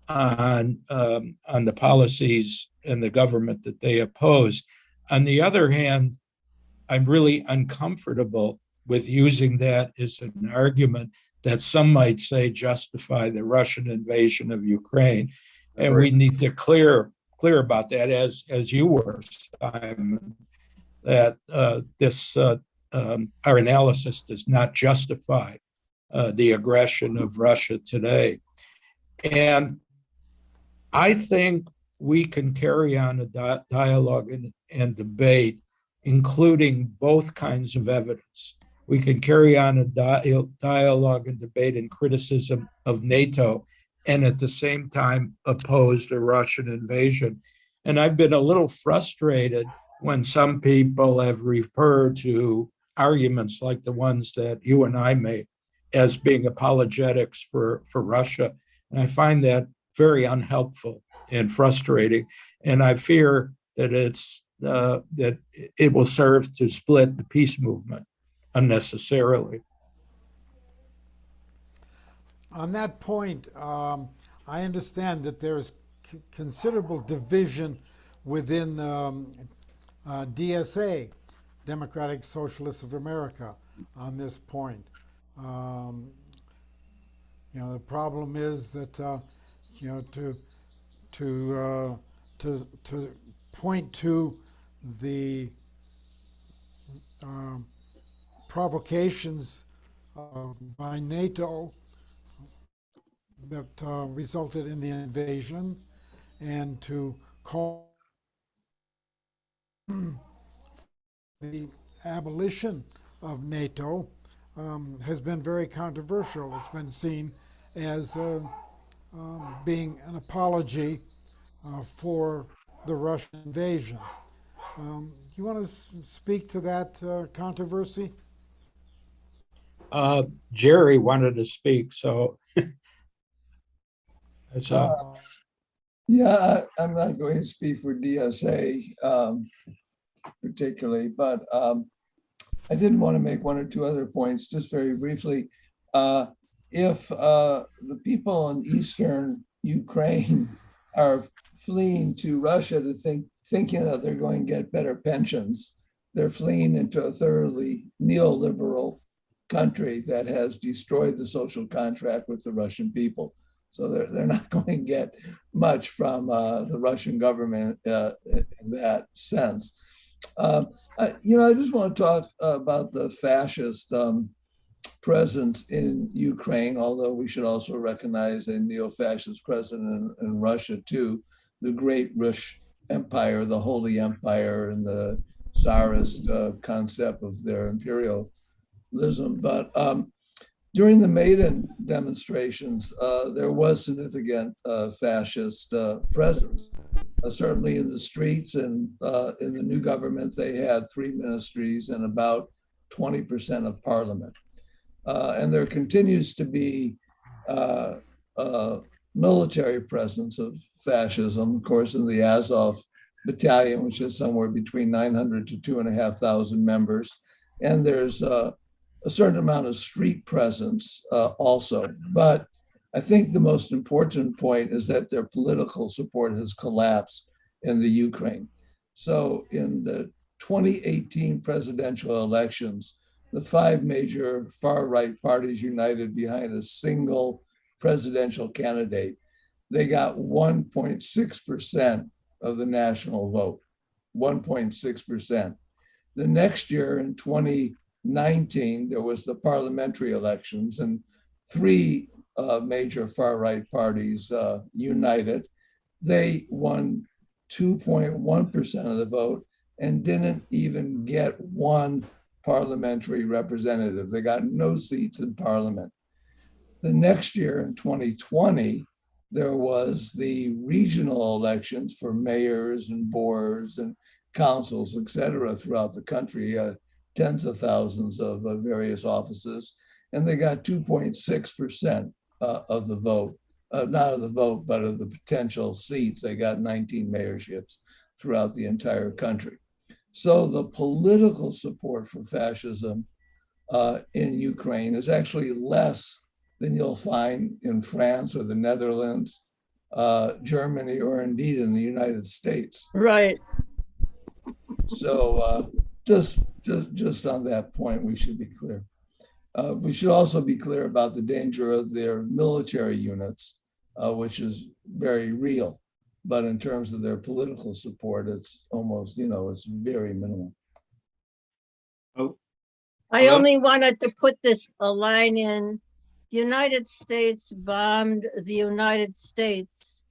on the policies and the government that they oppose. On the other hand, I'm really uncomfortable with using that as an argument that some might say justify the Russian invasion of Ukraine. And we need to clear about that, as you were, Simon, that our analysis does not justify the aggression of Russia today. And I think we can carry on a dialogue and debate, including both kinds of evidence. We can carry on a dialogue and debate and criticism of NATO, and at the same time oppose the Russian invasion. And I've been a little frustrated when some people have referred to arguments like the ones that you and I made as being apologetics for Russia. And I find that very unhelpful and frustrating. And I fear that that it will serve to split the peace movement unnecessarily. On that point, I understand that there is considerable division within DSA, Democratic Socialists of America, on this point. The problem is that to point to the provocations by NATO that resulted in the invasion, and to call the abolition of NATO has been very controversial. It's been seen as being an apology for the Russian invasion. You want to speak to that controversy? Jerry wanted to speak, so it's Yeah, I'm not going to speak for DSA particularly, but I did want to make one or two other points just very briefly. if the people in eastern Ukraine are fleeing to Russia to thinking that they're going to get better pensions, they're fleeing into a thoroughly neoliberal country that has destroyed the social contract with the Russian people. So they're not going to get much from the Russian government in that sense. I just want to talk about the fascist presence in Ukraine, although we should also recognize a neo-fascist presence in Russia too, the great Rush Empire, the Holy Empire, and the Tsarist concept of their imperialism. But during the Menon demonstrations, there was significant fascist presence. Certainly in the streets and in the new government, they had 3 ministries and about 20% of parliament. And there continues to be military presence of fascism, of course, in the Azov battalion, which is somewhere between 900 to 2,500 members. And there's a certain amount of street presence also. But I think the most important point is that their political support has collapsed in the Ukraine. So in the 2018 presidential elections, the 5 major far-right parties united behind a single presidential candidate. They got 1.6% of the national vote, 1.6%. The next year in 2019, there was the parliamentary elections and 3 major far-right parties united. They won 2.1% of the vote and didn't even get 1 parliamentary representative. They got no seats in parliament. The next year in 2020, there was the regional elections for mayors and boards and councils, et cetera, throughout the country, tens of thousands of various offices. And they got 2.6% of the vote, not of the vote, but of the potential seats. They got 19 mayorships throughout the entire country. So the political support for fascism in Ukraine is actually less than you'll find in France or the Netherlands, Germany, or indeed in the United States. Right. So just on that point, we should be clear. We should also be clear about the danger of their military units, which is very real. But in terms of their political support, it's almost, it's very minimal. Oh, I only wanted to put a line in. The United States bombed the United States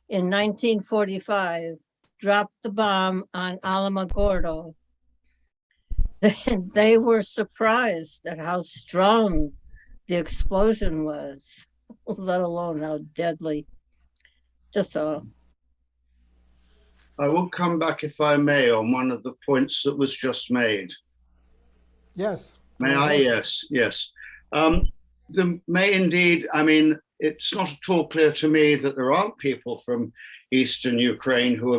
in 1945, dropped the bomb on Alamogordo. They were surprised at how strong the explosion was, let alone how deadly. Just all. I will come back, if I may, on one of the points that was just made. Yes. May I? Yes. There may indeed, it's not at all clear to me that there aren't people from Eastern Ukraine who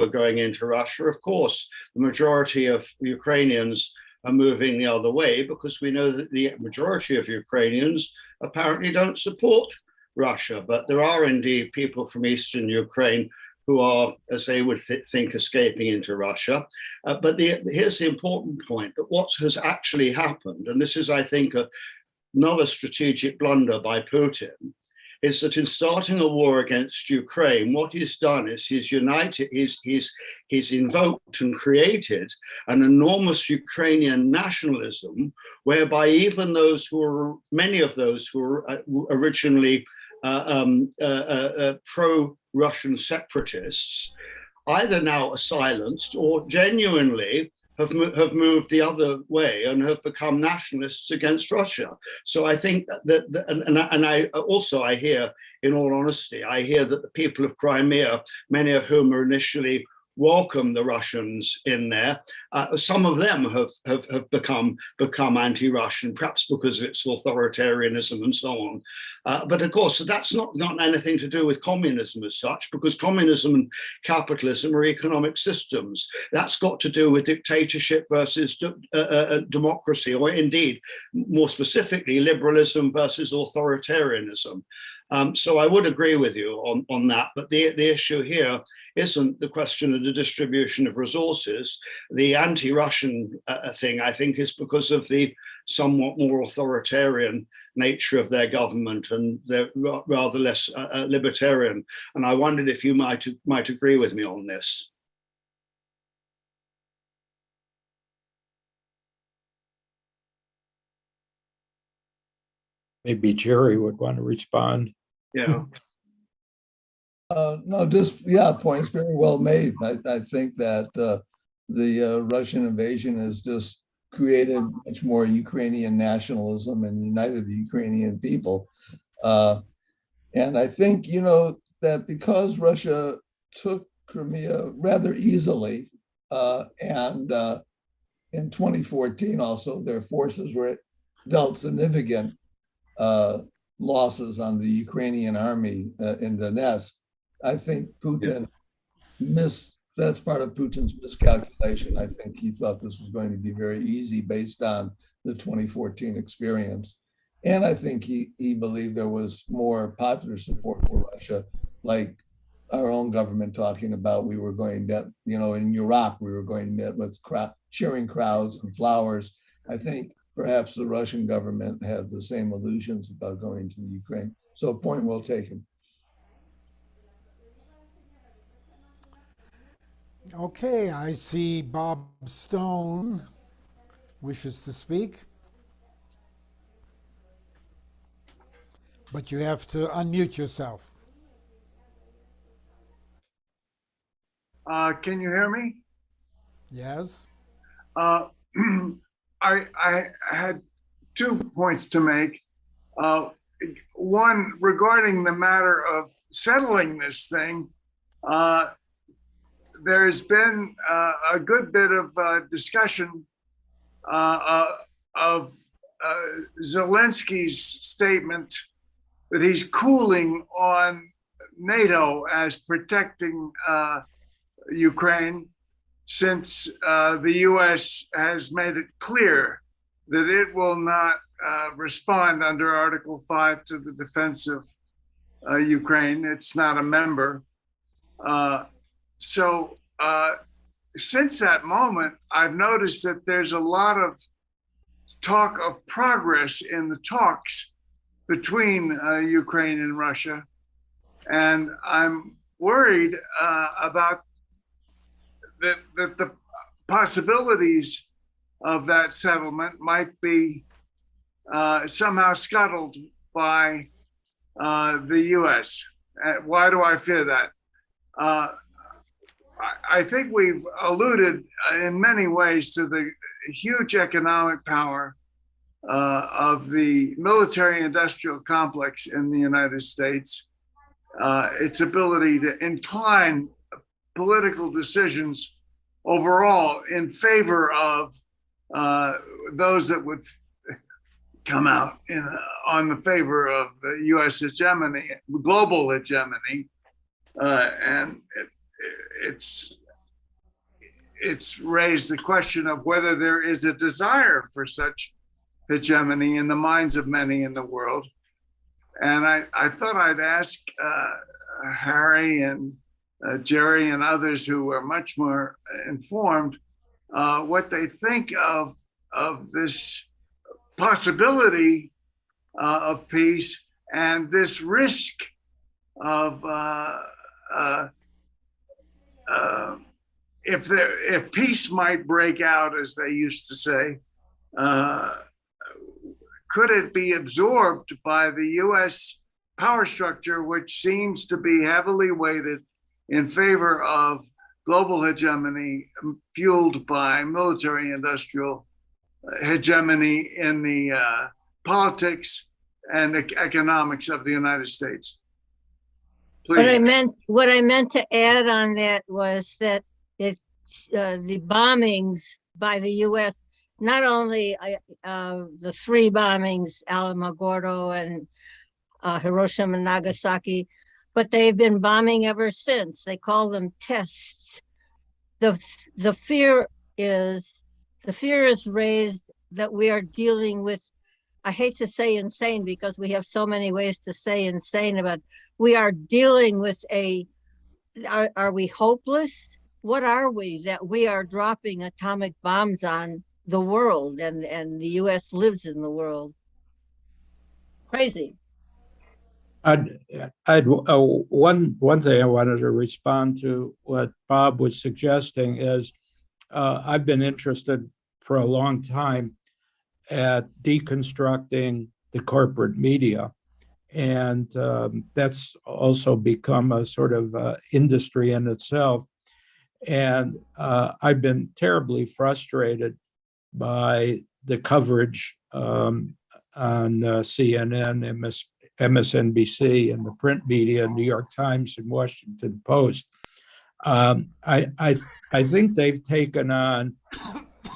are going into Russia. Of course, the majority of Ukrainians are moving the other way because we know that the majority of Ukrainians apparently don't support Russia. But there are indeed people from Eastern Ukraine who are, as they would think, escaping into Russia. But here's the important point, that what has actually happened, and this is, I think, another strategic blunder by Putin, is that in starting a war against Ukraine, what he's done is he's invoked and created an enormous Ukrainian nationalism, whereby even many of those who were originally pro-Russian separatists, either now are silenced or genuinely have moved the other way and have become nationalists against Russia. So I think that, I hear, in all honesty, I hear that the people of Crimea, many of whom are initially welcome the Russians in there. Some of them have become anti-Russian, perhaps because of its authoritarianism and so on. But of course, that's not anything to do with communism as such, because communism and capitalism are economic systems. That's got to do with dictatorship versus democracy, or indeed, more specifically, liberalism versus authoritarianism. So I would agree with you on that, but the issue here isn't the question of the distribution of resources. The anti-Russian thing, I think, is because of the somewhat more authoritarian nature of their government, and they're rather less libertarian. And I wondered if you might agree with me on this. Maybe Jerry would want to respond. Yeah. No, just, yeah, points very well made. I think that the Russian invasion has just created much more Ukrainian nationalism and united the Ukrainian people. And I think, that because Russia took Crimea rather easily, and in 2014 also, their forces were dealt significant losses on the Ukrainian army in Donetsk. I think Putin that's part of Putin's miscalculation. I think he thought this was going to be very easy based on the 2014 experience. And I think he believed there was more popular support for Russia, like our own government talking about we were going to, in Iraq, we were going to meet with cheering crowds and flowers. I think perhaps the Russian government had the same illusions about going to the Ukraine. So point well taken. Okay, I see Bob Stone wishes to speak. But you have to unmute yourself. Can you hear me? Yes? I had 2 points to make. One, regarding the matter of settling this thing, there's been a good bit of discussion of Zelensky's statement that he's cooling on NATO as protecting Ukraine, since the US has made it clear that it will not respond under Article 5 to the defense of Ukraine. It's not a member. So since that moment, I've noticed that there's a lot of talk of progress in the talks between Ukraine and Russia. And I'm worried about that the possibilities of that settlement might be somehow scuttled by the US. Why do I fear that? I think we've alluded in many ways to the huge economic power of the military-industrial complex in the United States, its ability to incline political decisions overall in favor of those that would come out on the favor of the U.S. hegemony, global hegemony, and it's raised the question of whether there is a desire for such hegemony in the minds of many in the world. And I thought I'd ask Harry and Jerry and others who are much more informed what they think of this possibility of peace and this risk of if peace might break out, as they used to say, could it be absorbed by the U.S. power structure, which seems to be heavily weighted in favor of global hegemony, fueled by military-industrial hegemony in the politics and the economics of the United States? Please. What I meant to add on that was that the bombings by the U.S., not only the three bombings, Alamogordo and Hiroshima and Nagasaki, but they've been bombing ever since. They call them tests. The fear is raised that we are dealing with, I hate to say insane because we have so many ways to say insane about, we are dealing with are we hopeless? What are we that we are dropping atomic bombs on the world and the US lives in the world? Crazy. One thing I wanted to respond to what Bob was suggesting is I've been interested for a long time at deconstructing the corporate media. And that's also become a sort of industry in itself. And I've been terribly frustrated by the coverage on CNN, MSNBC, and the print media, New York Times and Washington Post. I think they've taken on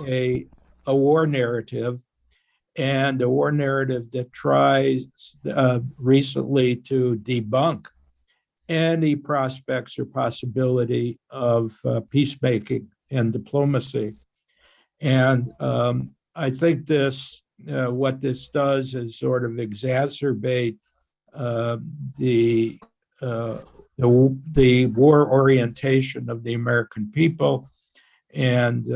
a war narrative, and a war narrative that tries recently to debunk any prospects or possibility of peacemaking and diplomacy. And I think what this does is sort of exacerbate the war orientation of the American people, and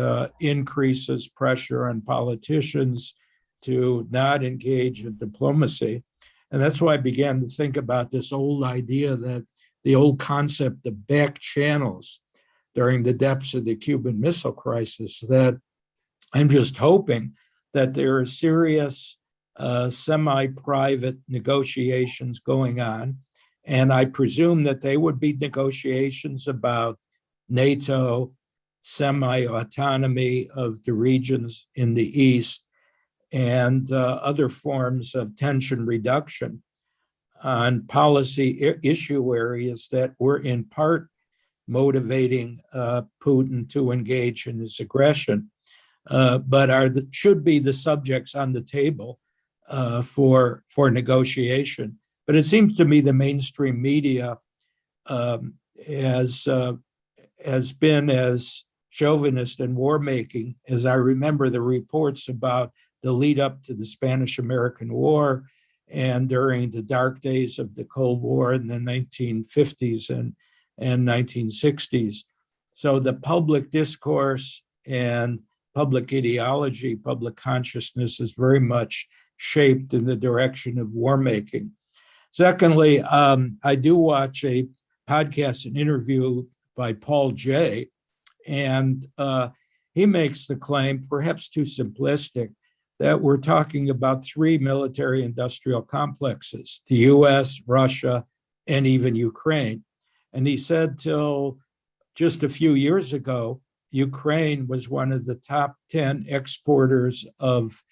increases pressure on politicians to not engage in diplomacy. And that's why I began to think about this old idea, that the old concept of back channels during the depths of the Cuban Missile Crisis, that I'm just hoping that there are serious semi-private negotiations going on. And I presume that they would be negotiations about NATO, semi-autonomy of the regions in the East, and other forms of tension reduction on policy issue areas that were in part motivating Putin to engage in his aggression, but should be the subjects on the table for negotiation. But it seems to me the mainstream media has been as chauvinist and war-making as I remember the reports about the lead up to the Spanish-American War and during the dark days of the Cold War in the 1950s and 1960s. So the public discourse and public ideology, public consciousness is very much shaped in the direction of war-making. Secondly, I do watch a podcast, an interview by Paul Jay, and he makes the claim, perhaps too simplistic, that we're talking about three military industrial complexes, the US, Russia, and even Ukraine. And he said till just a few years ago, Ukraine was one of the top 10 exporters of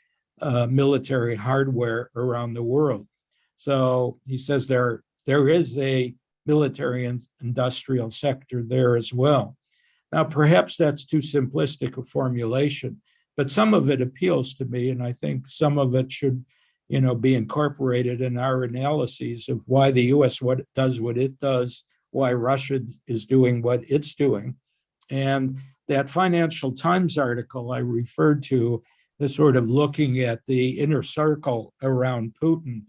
military hardware around the world. So he says there is a military and industrial sector there as well. Now, perhaps that's too simplistic a formulation, but some of it appeals to me, and I think some of it should, be incorporated in our analyses of why the U.S. does what it does, why Russia is doing what it's doing. And that Financial Times article I referred to, is sort of looking at the inner circle around Putin,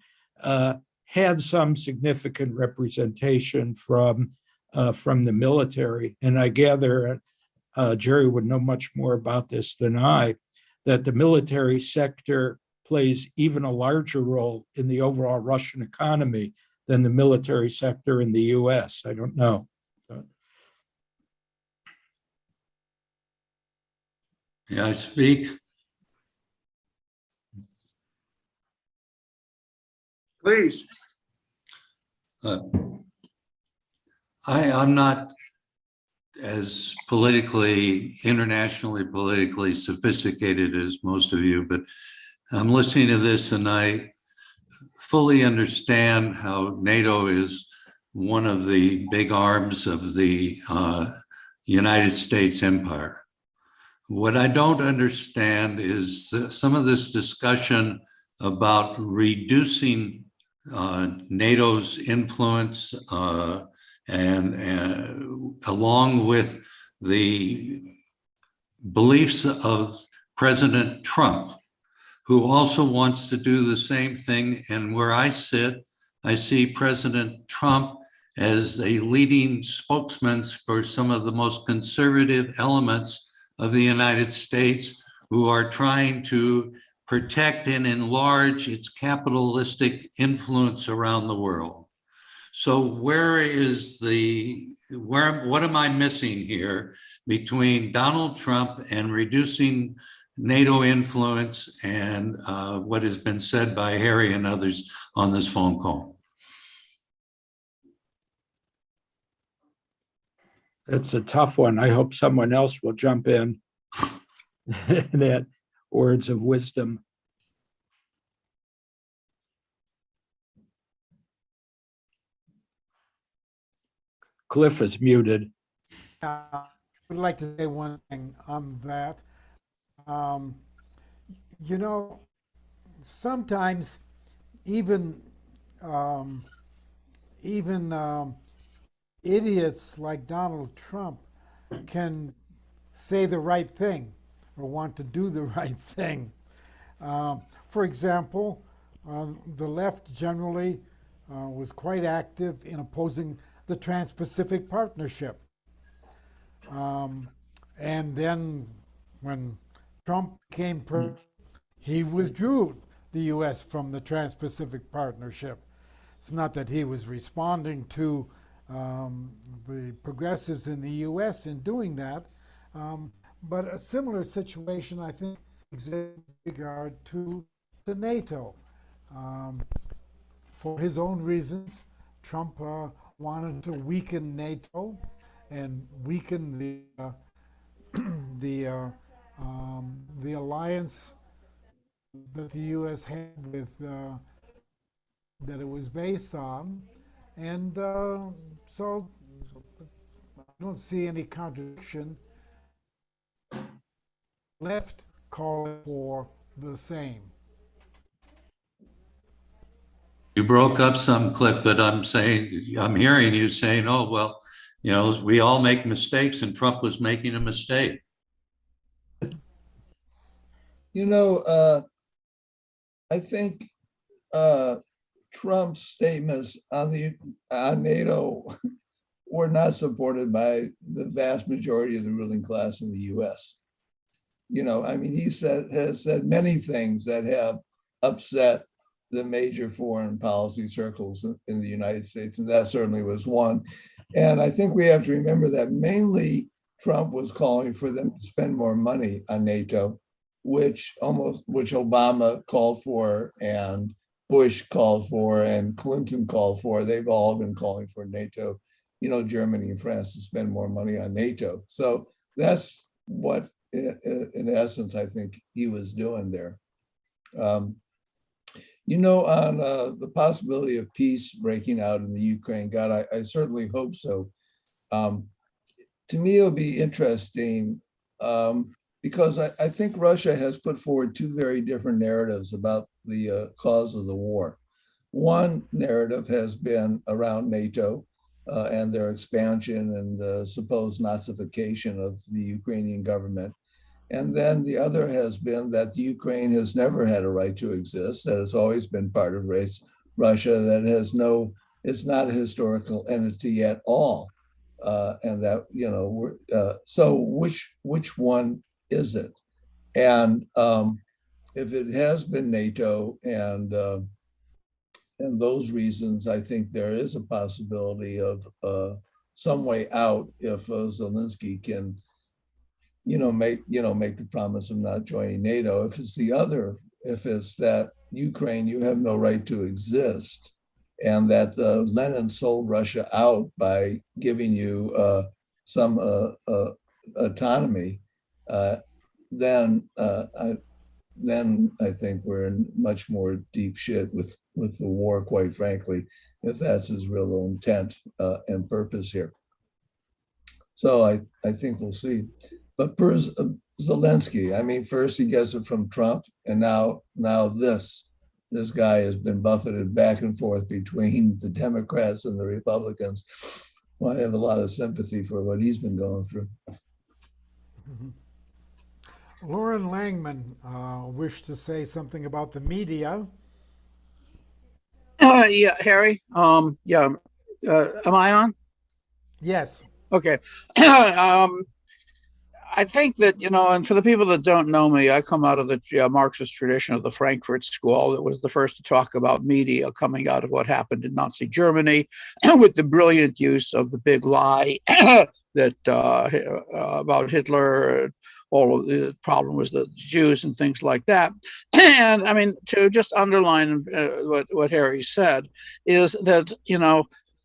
had some significant representation from the military. And I gather Jerry would know much more about this than I, that the military sector plays even a larger role in the overall Russian economy than the military sector in the US. I don't know. May I speak? Please. I'm not as internationally politically sophisticated as most of you, but I'm listening to this and I fully understand how NATO is one of the big arms of the United States empire. What I don't understand is some of this discussion about reducing NATO's influence and along with the beliefs of President Trump, who also wants to do the same thing. And where I sit, I see President Trump as a leading spokesman for some of the most conservative elements of the United States, who are trying to protect and enlarge its capitalistic influence around the world. So what am I missing here between Donald Trump and reducing NATO influence and what has been said by Harry and others on this phone call? It's a tough one. I hope someone else will jump in and add words of wisdom. Cliff is muted. I would like to say one thing on that. You know, sometimes even idiots like Donald Trump can say the right thing or want to do the right thing. For example, the left generally was quite active in opposing the Trans-Pacific Partnership. And then when Trump came, he withdrew the U.S. from the Trans-Pacific Partnership. It's not that he was responding to the progressives in the U.S. in doing that, but a similar situation, I think, exists in regard to NATO. For his own reasons, Trump wanted to weaken NATO and weaken the alliance that the U.S. had with that it was based on, and so I don't see any contradiction. Left calling for the same. You broke up some, Cliff, but I'm hearing you saying, oh, well, you know, we all make mistakes and Trump was making a mistake. You know, I think Trump's statements on NATO were not supported by the vast majority of the ruling class in the U.S. You know, I mean, he has said many things that have upset the major foreign policy circles in the United States, and that certainly was one. And I think we have to remember that mainly Trump was calling for them to spend more money on NATO, which Obama called for and Bush called for and Clinton called for. They've all been calling for NATO, you know, Germany and France to spend more money on NATO. So that's what, in essence, I think he was doing there. You know, on the possibility of peace breaking out in the Ukraine, God, I certainly hope so. To me, it'll be interesting because I think Russia has put forward two very different narratives about the cause of the war. One narrative has been around NATO and their expansion and the supposed Nazification of the Ukrainian government. And then the other has been that the Ukraine has never had a right to exist, that has always been part of Russia, that it's not a historical entity at all. And that, you know, so which one is it? And if it has been NATO and those reasons, I think there is a possibility of some way out if Zelensky can make the promise of not joining NATO. If it's the other, if it's that Ukraine, you have no right to exist, and that Lenin sold Russia out by giving you some autonomy, then I think we're in much more deep shit with the war, quite frankly, if that's his real intent and purpose here. So I think we'll see. But per Zelensky, I mean, first he gets it from Trump, and now this guy has been buffeted back and forth between the Democrats and the Republicans. Well, I have a lot of sympathy for what he's been going through. Lauren Langman wished to say something about the media. Yeah, Harry. Yeah. Am I on? Yes. Okay. I think that, and for the people that don't know me, I come out of the Marxist tradition of the Frankfurt School that was the first to talk about media coming out of what happened in Nazi Germany with the brilliant use of the big lie that about Hitler. All of the problem was the Jews and things like that. And I mean, to just underline what Harry said is that,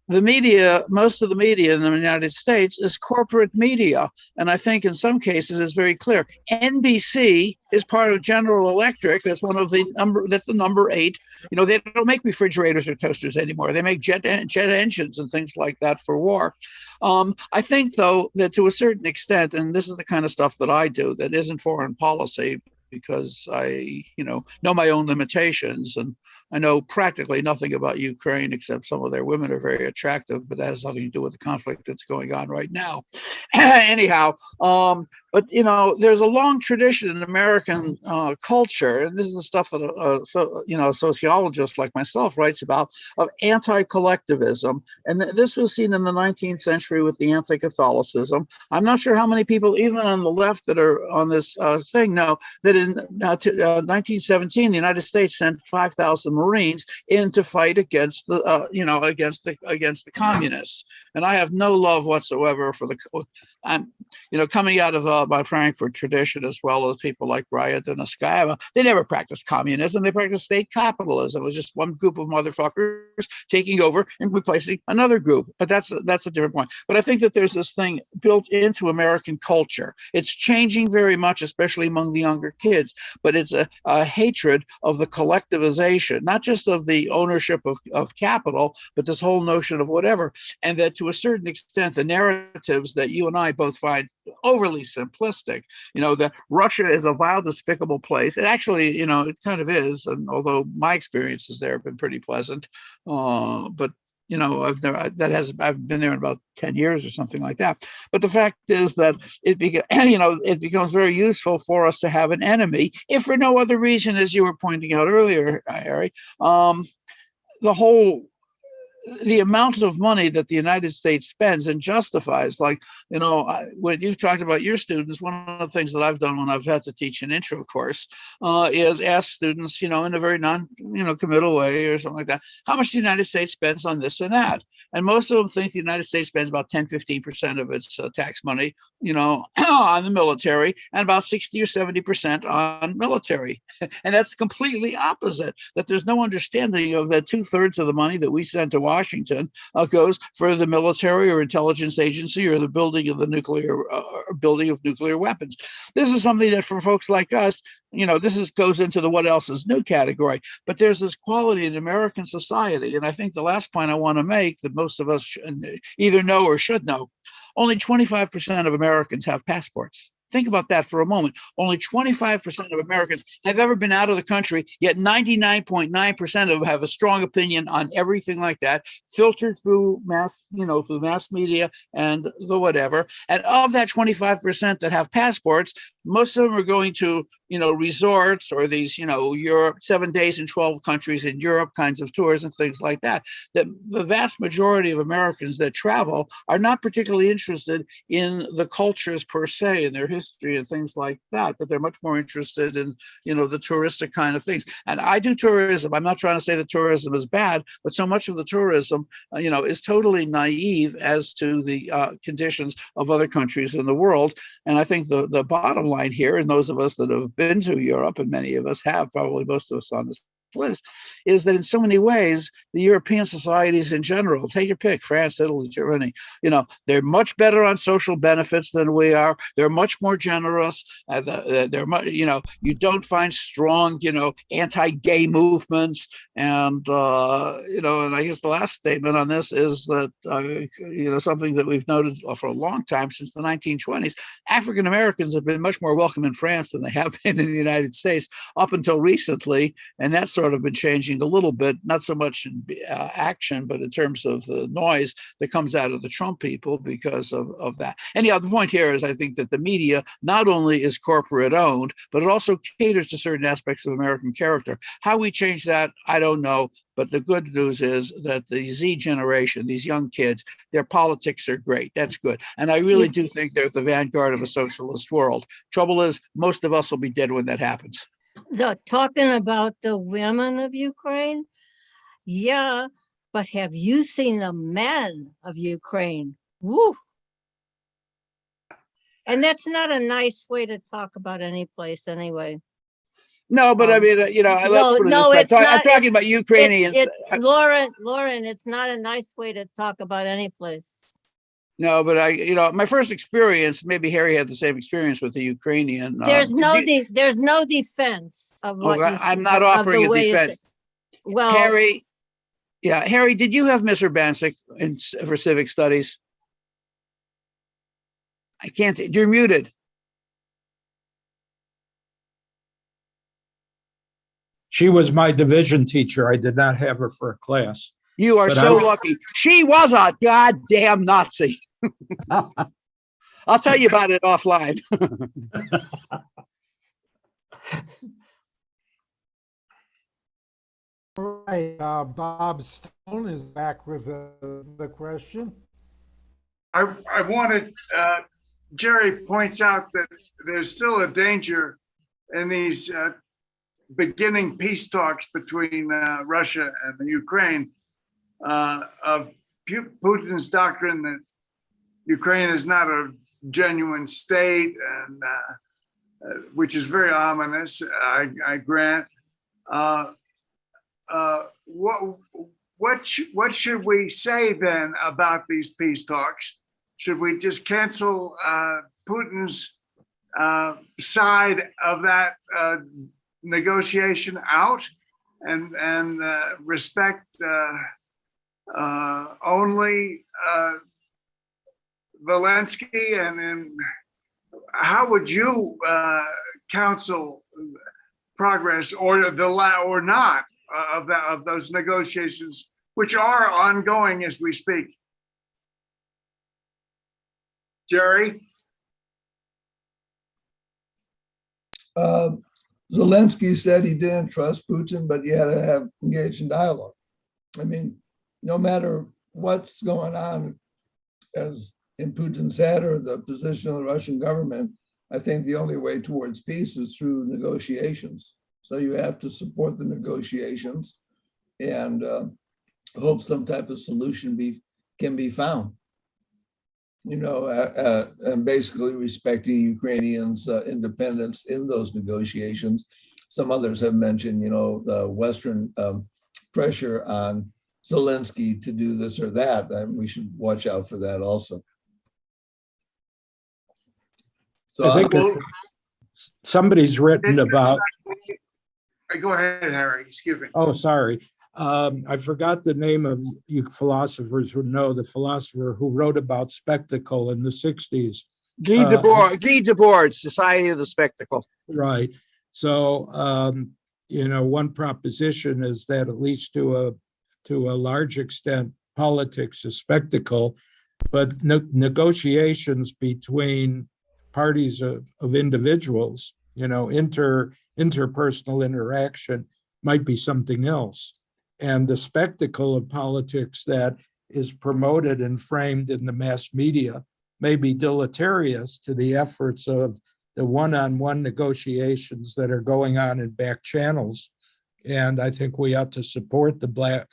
the media, most of the media in the United States is corporate media. And I think in some cases it's very clear. NBC is part of General Electric. That's that's the number 8. They don't make refrigerators or toasters anymore. They make jet engines and things like that for war. I think, though, that to a certain extent, and this is the kind of stuff that I do that isn't foreign policy, because I, know my own limitations, and I know practically nothing about Ukraine except some of their women are very attractive, but that has nothing to do with the conflict that's going on right now. Anyhow, but there's a long tradition in American culture, and this is the stuff that a sociologist like myself writes about, of anti-collectivism, and this was seen in the 19th century with the anti-Catholicism. I'm not sure how many people, even on the left, that are on this thing know that in 1917, the United States sent 5,000 Marines in to fight against the, against the communists. And I have no love whatsoever for I'm, coming out of my Frankfurt tradition, as well as people like Rajan and they never practiced communism. They practiced state capitalism. It was just one group of motherfuckers taking over and replacing another group. But that's a different point. But I think that there's this thing built into American culture. It's changing very much, especially among the younger kids. But it's a hatred of the collectivization, not just of the ownership of capital, but this whole notion of whatever. And that to a certain extent, the narratives that you and I both find overly simplistic, that Russia is a vile, despicable place. It actually, it kind of is. And although my experiences there have been pretty pleasant, but I've been there in about 10 years or something like that. But the fact is that it becomes very useful for us to have an enemy, if for no other reason, as you were pointing out earlier, Harry. The amount of money that the United States spends and justifies, like, when you've talked about your students, one of the things that I've done when I've had to teach an intro course is ask students, in a very committal way or something like that, how much the United States spends on this and that. And most of them think the United States spends about 10-15% of its tax money, on the military, and about 60 or 70% on military. And that's completely opposite, that there's no understanding of that 2/3 of the money that we send to Washington goes for the military or intelligence agency or the building of nuclear weapons. This is something that for folks like us, goes into the what else is new category. But there's this quality in American society, and I think the last point I want to make that most of us either know or should know: only 25% of Americans have passports. Think about that for a moment. Only 25% of Americans have ever been out of the country, yet 99.9% of them have a strong opinion on everything like that, filtered through mass media and the whatever. And of that 25% that have passports, most of them are going to, resorts or these, Europe, 7 days in 12 countries in Europe kinds of tours and things like that. That the vast majority of Americans that travel are not particularly interested in the cultures per se, in their history and things like that, that they're much more interested in, the touristic kind of things. And I do tourism. I'm not trying to say that tourism is bad, but so much of the tourism, is totally naive as to the conditions of other countries in the world. And I think the bottom line here, and those of us that have been to Europe, and many of us have, probably most of us on this bliss, is that in so many ways, the European societies in general, take your pick, France, Italy, Germany, they're much better on social benefits than we are. They're much more generous. They're much, you don't find strong, anti-gay movements. And, and I guess the last statement on this is that, something that we've noted for a long time, since the 1920s, African Americans have been much more welcome in France than they have been in the United States up until recently. And that's sort of been changing a little bit, not so much in action, but in terms of the noise that comes out of the Trump people because of that. Anyhow, the point here is I think that the media not only is corporate owned, but it also caters to certain aspects of American character. How we change that, I don't know. But the good news is that the Z generation, these young kids, their politics are great. That's good. And I really do think they're at the vanguard of a socialist world. Trouble is, most of us will be dead when that happens. Talking about the women of Ukraine, yeah, but have you seen the men of Ukraine? Woo! And that's not a nice way to talk about any place anyway. No, but I mean, let's put it this way. I'm talking about Ukrainians. Lauren, it's not a nice way to talk about any place. No, but my first experience, maybe Harry had the same experience with the Ukrainian. There's no defense of what I'm not offering a defense. Well, Harry, did you have Ms. Urbancic for civic studies? I can't, you're muted. She was my division teacher. I did not have her for a class. You are so lucky. She was a goddamn Nazi. I'll tell you about it offline. All right, Bob Stone is back with the question. I wanted, Jerry points out that there's still a danger in these beginning peace talks between Russia and the Ukraine of Putin's doctrine that Ukraine is not a genuine state, and which is very ominous, I grant. What should we say then about these peace talks? Should we just cancel Putin's side of that negotiation out and respect only Zelensky? And how would you counsel progress or not of those negotiations, which are ongoing as we speak? Jerry? Zelensky said he didn't trust Putin, but you had to have engaged in dialogue. I mean, no matter what's going on as in Putin's head or the position of the Russian government, I think the only way towards peace is through negotiations. So you have to support the negotiations and hope some type of solution can be found. And basically respecting Ukrainians' independence in those negotiations. Some others have mentioned, the Western pressure on Zelensky to do this or that, and we should watch out for that also. So I think somebody's written about. Go ahead, Harry. Excuse me. Oh, sorry. I forgot the name of you philosophers who know the philosopher who wrote about spectacle in the 60s. Guy Debord's Society of the Spectacle. Right. So, one proposition is that at least to a large extent, politics is spectacle, but negotiations between parties of individuals, interpersonal interaction might be something else. And the spectacle of politics that is promoted and framed in the mass media may be deleterious to the efforts of the one-on-one negotiations that are going on in back channels. And I think we ought to support the back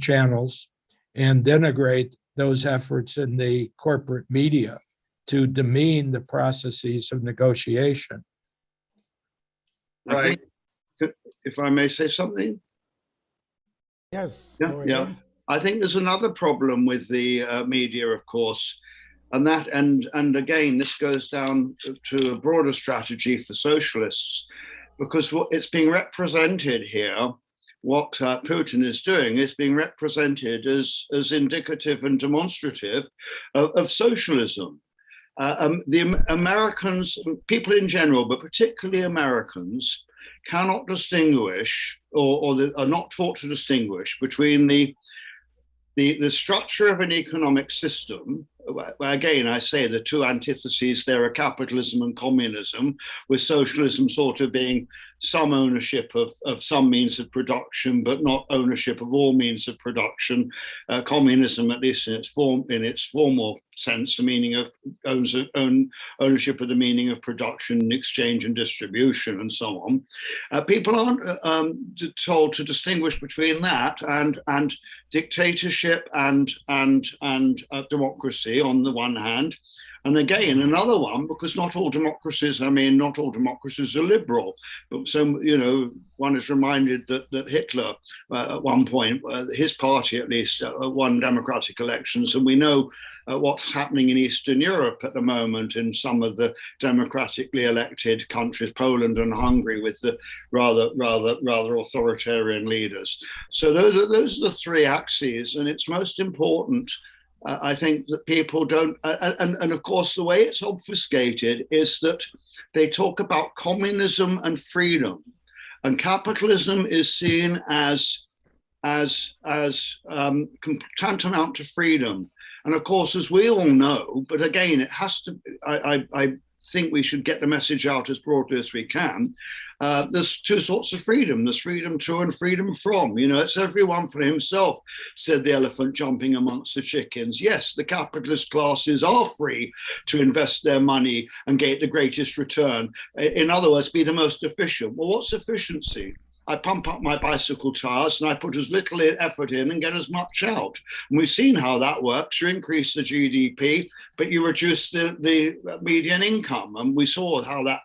channels and denigrate those efforts in the corporate media to demean the processes of negotiation. Right. if I may say something. Yes. Yeah, go yeah. ahead. I think there's another problem with the media, of course, and again, this goes down to a broader strategy for socialists, because what it's being represented here, what Putin is doing, is being represented as indicative and demonstrative of socialism. The Americans, people in general, but particularly Americans, cannot distinguish, or are not taught to distinguish between the structure of an economic system. Again, I say the two antitheses there are capitalism and communism, with socialism sort of being some ownership of some means of production, but not ownership of all means of production. Communism, at least in its formal sense, the meaning of ownership of the meaning of production, exchange, and distribution, and so on. People aren't told to distinguish between that and dictatorship and democracy on the one hand, and again another one, because not all democracies are liberal. But so one is reminded that Hitler at one point, his party at least, won democratic elections, and we know what's happening in Eastern Europe at the moment in some of the democratically elected countries, Poland and Hungary, with the rather authoritarian leaders. So those are the three axes, and it's most important. I think that people don't, and of course, the way it's obfuscated is that they talk about communism and freedom, and capitalism is seen as tantamount to freedom. And of course, as we all know, but again, it has to. I think we should get the message out as broadly as we can. There's two sorts of freedom. There's freedom to and freedom from. It's everyone for himself, said the elephant jumping amongst the chickens. Yes, the capitalist classes are free to invest their money and get the greatest return. In other words, be the most efficient. Well, what's efficiency? I pump up my bicycle tires and I put as little effort in and get as much out. And we've seen how that works. You increase the GDP, but you reduce the median income. And we saw how that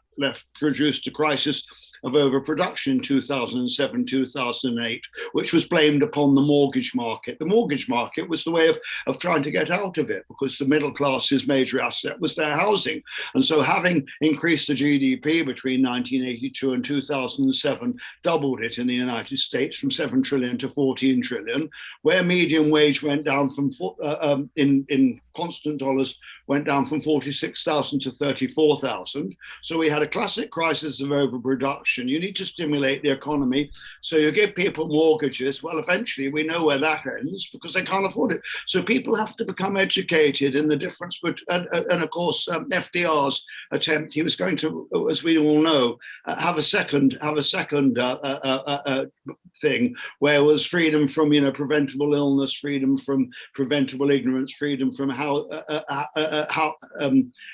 produced a crisis of overproduction in 2007, 2008, which was blamed upon the mortgage market. The mortgage market was the way of trying to get out of it, because the middle class's major asset was their housing. And so having increased the GDP between 1982 and 2007, doubled it in the United States from 7 trillion to 14 trillion, where median wage went down from, in constant dollars, went down from 46,000 to 34,000. So we had a classic crisis of overproduction. You need to stimulate the economy. So you give people mortgages. Well, eventually we know where that ends, because they can't afford it. So people have to become educated in the difference. And of course, FDR's attempt, he was going to, as we all know, have a second thing, where was freedom from preventable illness, freedom from preventable ignorance, freedom from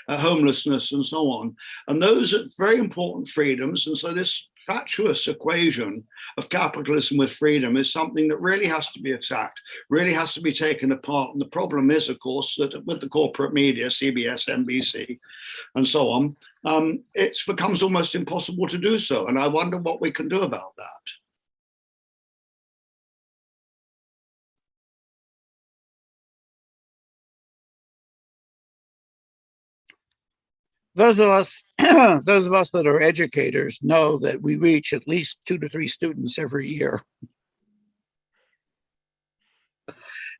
homelessness, and so on. And those are very important freedoms. And so this fatuous equation of capitalism with freedom is something that really has to be attacked, really has to be taken apart. And the problem is, of course, that with the corporate media, CBS, NBC, and so on, it becomes almost impossible to do so. And I wonder what we can do about that. Those of us that are educators know that we reach at least 2 to 3 students every year.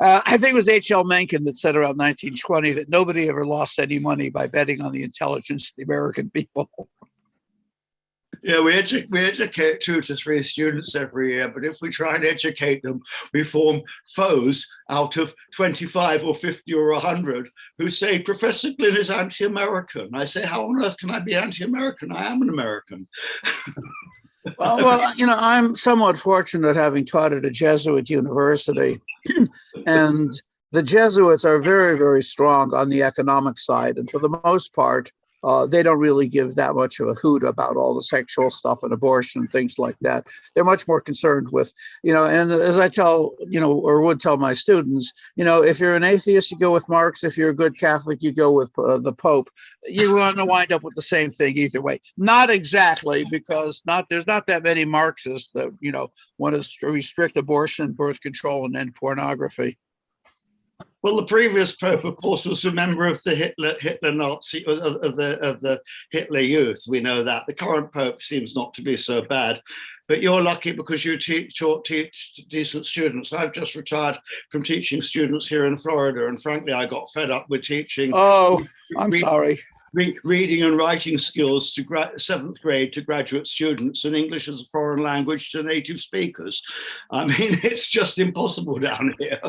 I think it was H.L. Mencken that said around 1920 that nobody ever lost any money by betting on the intelligence of the American people. Yeah, we educate 2 to 3 students every year, but if we try and educate them, we form foes out of 25 or 50 or 100 who say, Professor Glynn is anti-American. I say, how on earth can I be anti-American? I am an American. Well, I'm somewhat fortunate having taught at a Jesuit university, and the Jesuits are very, very strong on the economic side. And for the most part, they don't really give that much of a hoot about all the sexual stuff and abortion and things like that. They're much more concerned with, and as I tell, or would tell my students, if you're an atheist, you go with Marx. If you're a good Catholic, you go with the Pope. You're going to wind up with the same thing either way. Not exactly, because there's not that many Marxists that, want to restrict abortion, birth control, and end pornography. Well, the previous Pope, of course, was a member of the Hitler Nazi of the Hitler Youth. We know that. The current Pope seems not to be so bad, but you're lucky because you teach decent students. I've just retired from teaching students here in Florida, and frankly, I got fed up with teaching. Oh, I'm sorry. Reading and writing skills to 7th grade to graduate students, and English as a foreign language to native speakers. I mean, it's just impossible down here.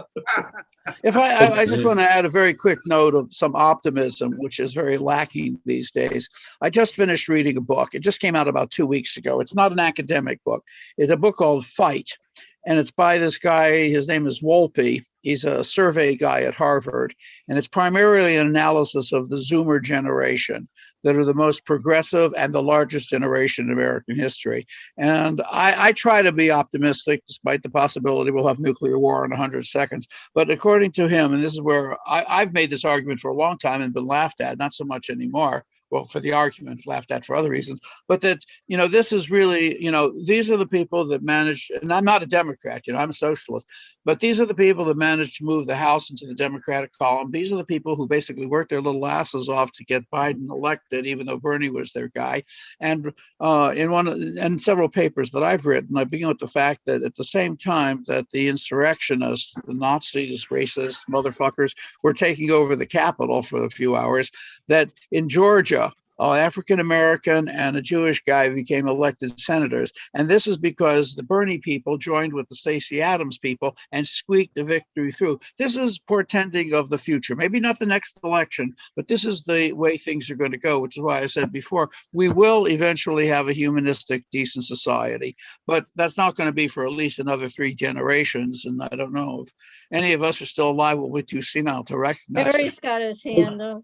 If I just want to add a very quick note of some optimism, which is very lacking these days. I just finished reading a book. It just came out about 2 weeks ago. It's not an academic book. It's a book called Fight. And it's by this guy, his name is Wolpe. He's a survey guy at Harvard. And it's primarily an analysis of the Zoomer generation that are the most progressive and the largest generation in American history. And I try to be optimistic, despite the possibility we'll have nuclear war in 100 seconds. But according to him, and this is where I've made this argument for a long time and been laughed at, not so much anymore, well, for the argument, laughed at for other reasons, but that, this is really, these are the people that managed, and I'm not a Democrat, I'm a socialist, but these are the people that managed to move the House into the Democratic column. These are the people who basically worked their little asses off to get Biden elected, even though Bernie was their guy. And in several papers that I've written, I begin with the fact that at the same time that the insurrectionists, the Nazis, racist motherfuckers, were taking over the Capitol for a few hours, that in Georgia, an African-American and a Jewish guy became elected senators. And this is because the Bernie people joined with the Stacey Adams people and squeaked the victory through. This is portending of the future. Maybe not the next election, but this is the way things are going to go, which is why I said before, we will eventually have a humanistic, decent society. But that's not going to be for at least another 3 generations. And I don't know if any of us are still alive. We'll be too senile to recognize Barry's got his hand up.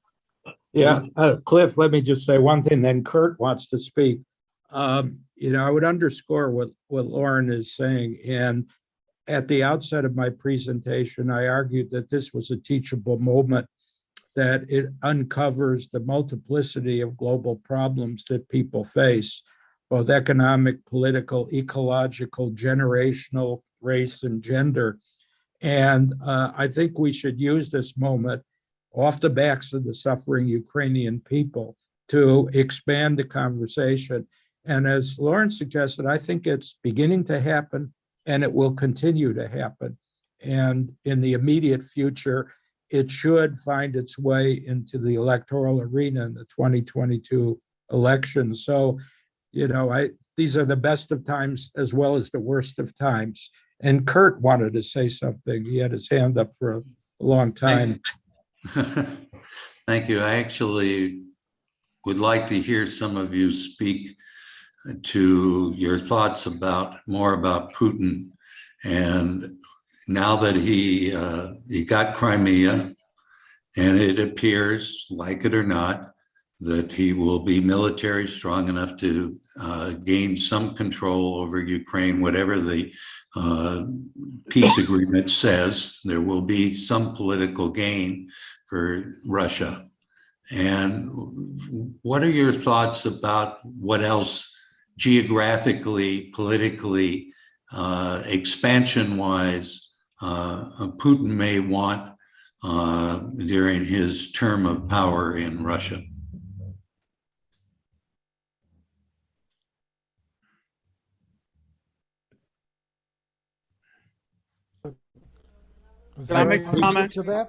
Yeah, Cliff, let me just say one thing, then Kurt wants to speak. I would underscore what Lauren is saying. And at the outset of my presentation, I argued that this was a teachable moment, that it uncovers the multiplicity of global problems that people face, both economic, political, ecological, generational, race, and gender. And I think we should use this moment off the backs of the suffering Ukrainian people to expand the conversation. And as Lauren suggested, I think it's beginning to happen and it will continue to happen. And in the immediate future, it should find its way into the electoral arena in the 2022 election. So, these are the best of times as well as the worst of times. And Kurt wanted to say something. He had his hand up for a long time. Thank you. I actually would like to hear some of you speak to your thoughts more about Putin. And now that he got Crimea, and it appears, like it or not, that he will be military strong enough to gain some control over Ukraine, whatever the peace agreement says, there will be some political gain for Russia. And what are your thoughts about what else geographically, politically, expansion-wise, Putin may want during his term of power in Russia? Can I make a comment to that?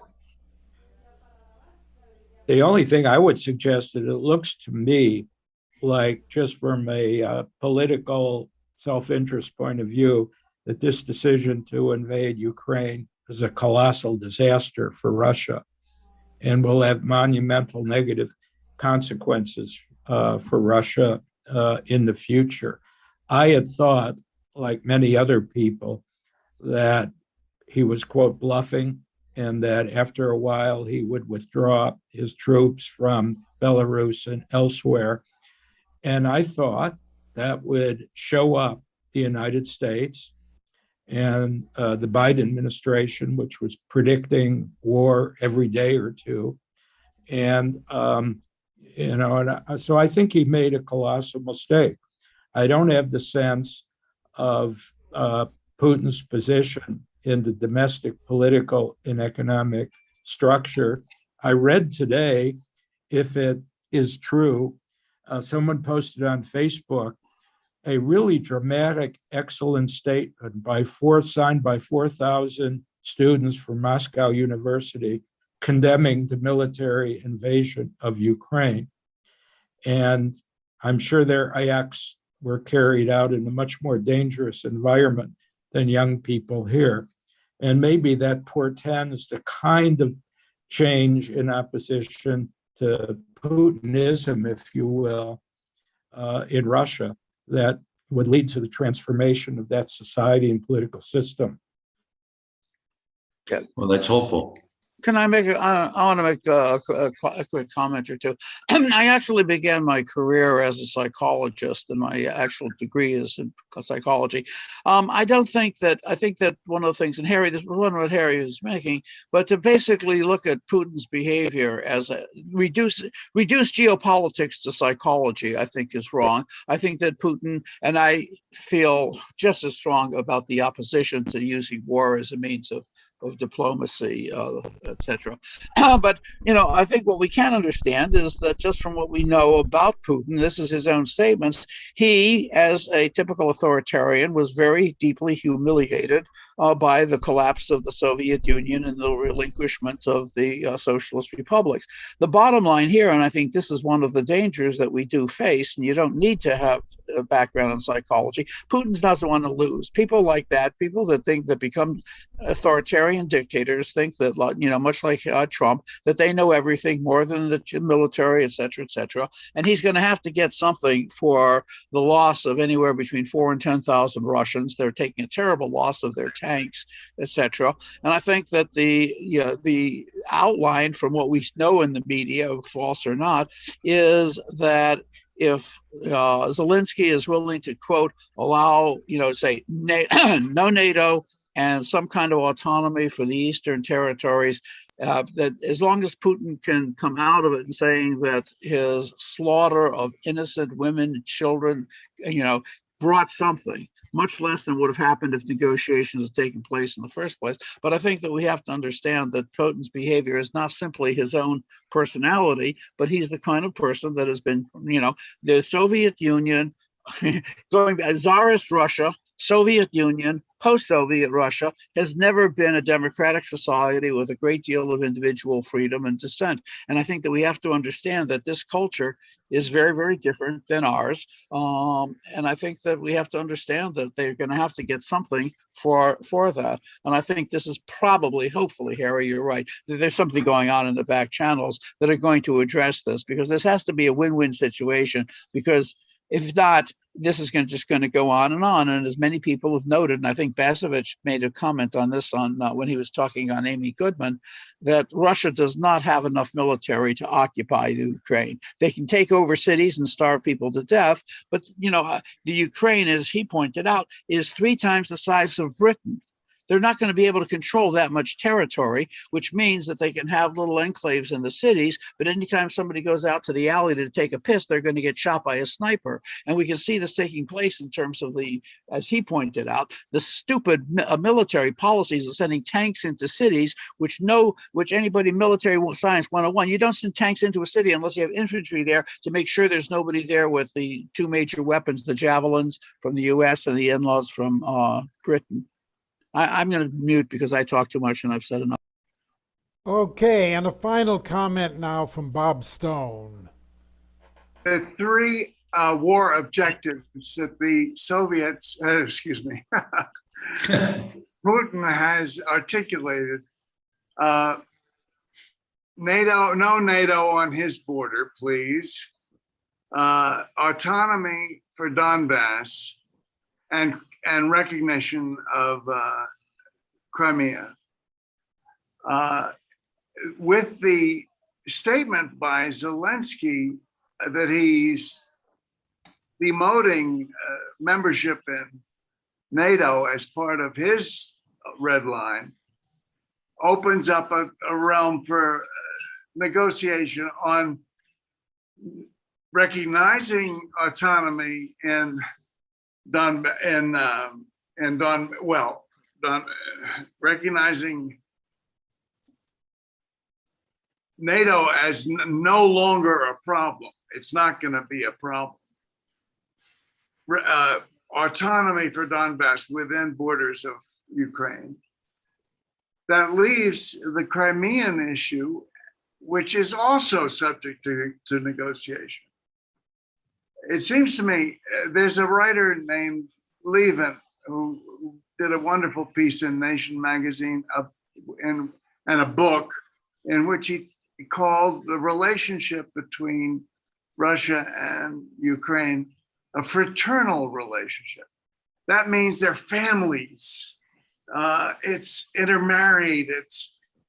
The only thing I would suggest is it looks to me like, just from a political self-interest point of view, that this decision to invade Ukraine is a colossal disaster for Russia and will have monumental negative consequences for Russia in the future. I had thought, like many other people, that he was, quote, bluffing, and that after a while he would withdraw his troops from Belarus and elsewhere. And I thought that would show up the United States and the Biden administration, which was predicting war every day or two. And, so I think he made a colossal mistake. I don't have the sense of Putin's position in the domestic political and economic structure. I read today, if it is true, someone posted on Facebook a really dramatic, excellent statement signed by 4,000 students from Moscow University condemning the military invasion of Ukraine. And I'm sure their acts were carried out in a much more dangerous environment than young people here. And maybe that portends the kind of change in opposition to Putinism, if you will, in Russia that would lead to the transformation of that society and political system. Well, that's hopeful. Can I make I want to make a quick comment or two. I actually began my career as a psychologist, and my actual degree is in psychology. I think that one of the things, and Harry, this was one of what Harry was making, but to basically look at Putin's behavior as a reduce geopolitics to psychology, I think is wrong. I think that Putin, and I feel just as strong about the opposition to using war as a means of diplomacy, etc. But, I think what we can understand is that just from what we know about Putin, this is his own statements, he, as a typical authoritarian, was very deeply humiliated by the collapse of the Soviet Union and the relinquishment of the socialist republics. The bottom line here, and I think this is one of the dangers that we do face, and you don't need to have a background in psychology, Putin doesn't want to lose. People like that, people that think that become authoritarian dictators, think that, much like Trump, that they know everything more than the military, et cetera, and he's going to have to get something for the loss of anywhere between 4,000 and 10,000 Russians. They're taking a terrible loss of their tanks, etc. And I think that the outline from what we know in the media, false or not, is that if Zelensky is willing to, quote, allow, say, no NATO and some kind of autonomy for the Eastern territories, that as long as Putin can come out of it and saying that his slaughter of innocent women and children, brought something, much less than would have happened if negotiations had taken place in the first place. But I think that we have to understand that Putin's behavior is not simply his own personality, but he's the kind of person that has been, the Soviet Union, going back, Tsarist Russia, Soviet Union, post-Soviet Russia has never been a democratic society with a great deal of individual freedom and dissent. And I think that we have to understand that this culture is very, very different than ours. And I think that we have to understand that they're going to have to get something for that. And I think this is probably, hopefully, Harry, you're right, there's something going on in the back channels that are going to address this, because this has to be a win-win situation, because if not, this is just going to go on. And as many people have noted, and I think Basevich made a comment on this when he was talking on Amy Goodman, that Russia does not have enough military to occupy the Ukraine. They can take over cities and starve people to death, but the Ukraine, as he pointed out, is 3 times the size of Britain. They're not going to be able to control that much territory, which means that they can have little enclaves in the cities, but anytime somebody goes out to the alley to take a piss, they're going to get shot by a sniper. And we can see this taking place in terms of as he pointed out, the stupid military policies of sending tanks into cities, which anybody military science 101, you don't send tanks into a city unless you have infantry there to make sure there's nobody there with the 2 major weapons, the javelins from the US and the in-laws from Britain. I'm going to mute because I talk too much and I've said enough. Okay, and a final comment now from Bob Stone. The 3 war objectives that the Soviets, Putin has articulated. NATO, no NATO on his border, please. Autonomy for Donbass, and recognition of Crimea. with the statement by Zelensky that he's demoting membership in NATO as part of his red line, opens up a realm for negotiation on recognizing autonomy recognizing NATO as no longer a problem. It's not going to be a problem. Autonomy for Donbass within borders of Ukraine. That leaves the Crimean issue, which is also subject to negotiation. It seems to me there's a writer named Levin who did a wonderful piece in Nation magazine and a book in which he called the relationship between Russia and Ukraine a fraternal relationship. That means they're families. It's intermarried.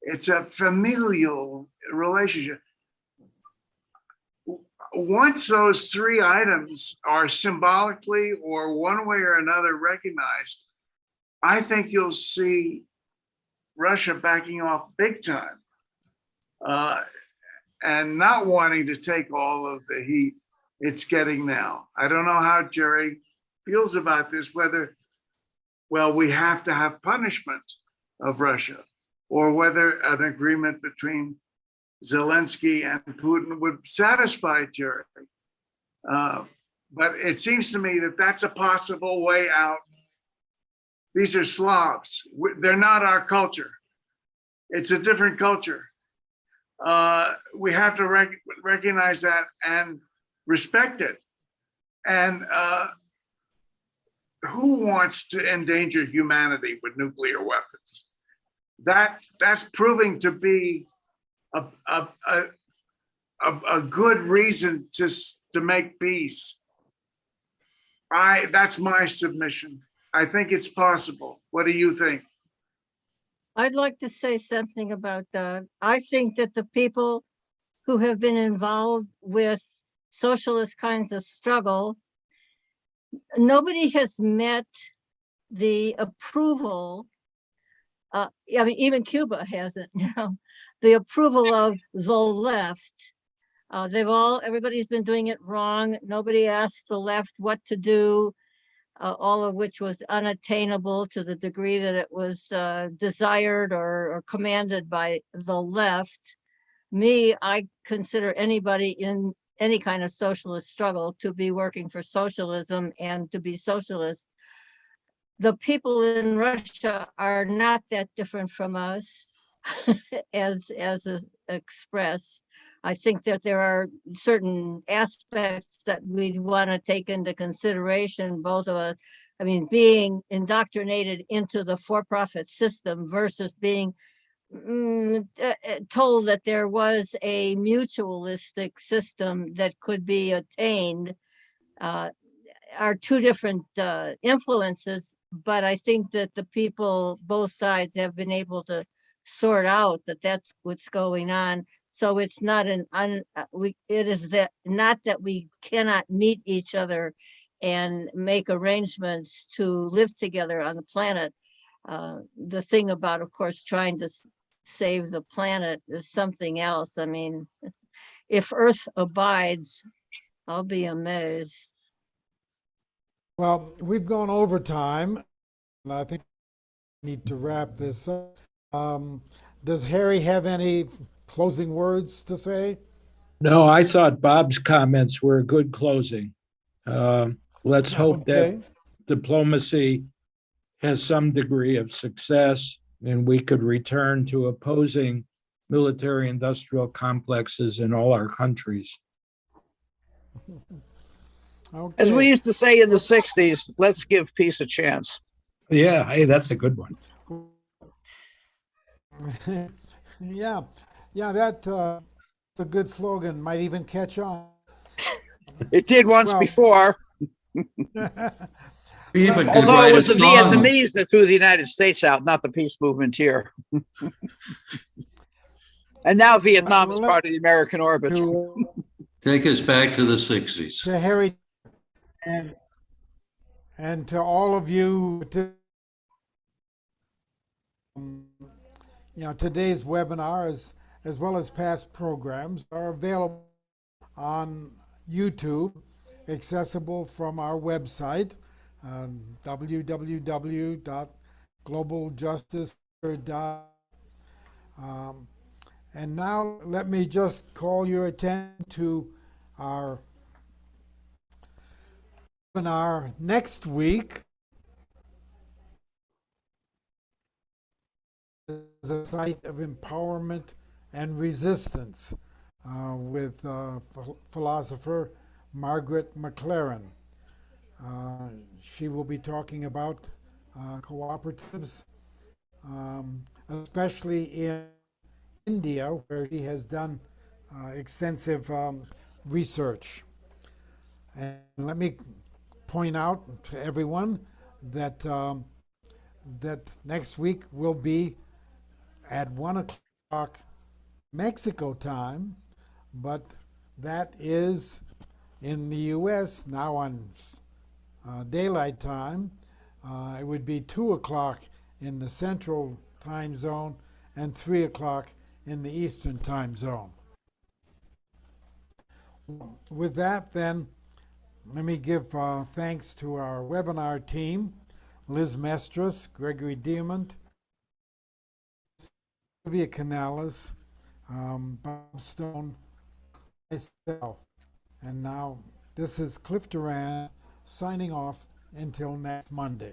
It's a familial relationship. Once those three items are symbolically or one way or another recognized, I think you'll see Russia backing off big time and not wanting to take all of the heat it's getting now. I don't know how Jerry feels about this, whether, well, we have to have punishment of Russia, or whether an agreement between Zelensky and Putin would satisfy Jerry. But it seems to me that that's a possible way out. These are Slavs. They're not our culture. It's a different culture. We have to recognize that and respect it. And who wants to endanger humanity with nuclear weapons? That's proving to be a good reason to make peace. That's my submission. I think it's possible. What do you think? I'd like to say something about that. I think that the people who have been involved with socialist kinds of struggle, nobody has met the approval. I mean, even Cuba hasn't, the approval of the left. Everybody's been doing it wrong. Nobody asked the left what to do, all of which was unattainable to the degree that it was desired or commanded by the left. I consider anybody in any kind of socialist struggle to be working for socialism and to be socialist. The people in Russia are not that different from us, as is expressed. I think that there are certain aspects that we'd want to take into consideration, both of us. I mean, being indoctrinated into the for-profit system versus being told that there was a mutualistic system that could be attained are two different influences, but I think that the people, both sides, have been able to sort out that that's what's going on. So it's not not that we cannot meet each other and make arrangements to live together on the planet. The thing about, of course, trying to save the planet is something else. I mean, if Earth abides, I'll be amazed. Well, we've gone over time, and I think we need to wrap this up. Does Harry have any closing words to say? No, I thought Bob's comments were a good closing. Let's hope that diplomacy has some degree of success and we could return to opposing military-industrial complexes in all our countries. Okay. As we used to say in the 60s, let's give peace a chance. Yeah, hey, that's a good one. Yeah, that's a good slogan. Might even catch on. It did once Well, before. We even could Although write it a was the song. Vietnamese that threw the United States out, not the peace movement here. And now Vietnam is Well, part of the American orbit. Take us back to the 60s. to Harry and to all of you, today's webinar as well as past programs are available on YouTube, accessible from our website, www.globaljustice.com. And now let me just call your attention to our webinar next week. Is a site of empowerment and resistance with philosopher Margaret McLaren. She will be talking about cooperatives, especially in India, where he has done extensive research. And let me point out to everyone that that next week will be at 1 o'clock Mexico time, but that is in the U.S. now on daylight time. It would be 2 o'clock in the Central Time Zone and 3 o'clock in the Eastern Time Zone. With that, then, let me give thanks to our webinar team, Liz Mestras, Gregory Diamond, Sylvia Canales, Bob Stone, myself. And now, this is Cliff Duran signing off until next Monday.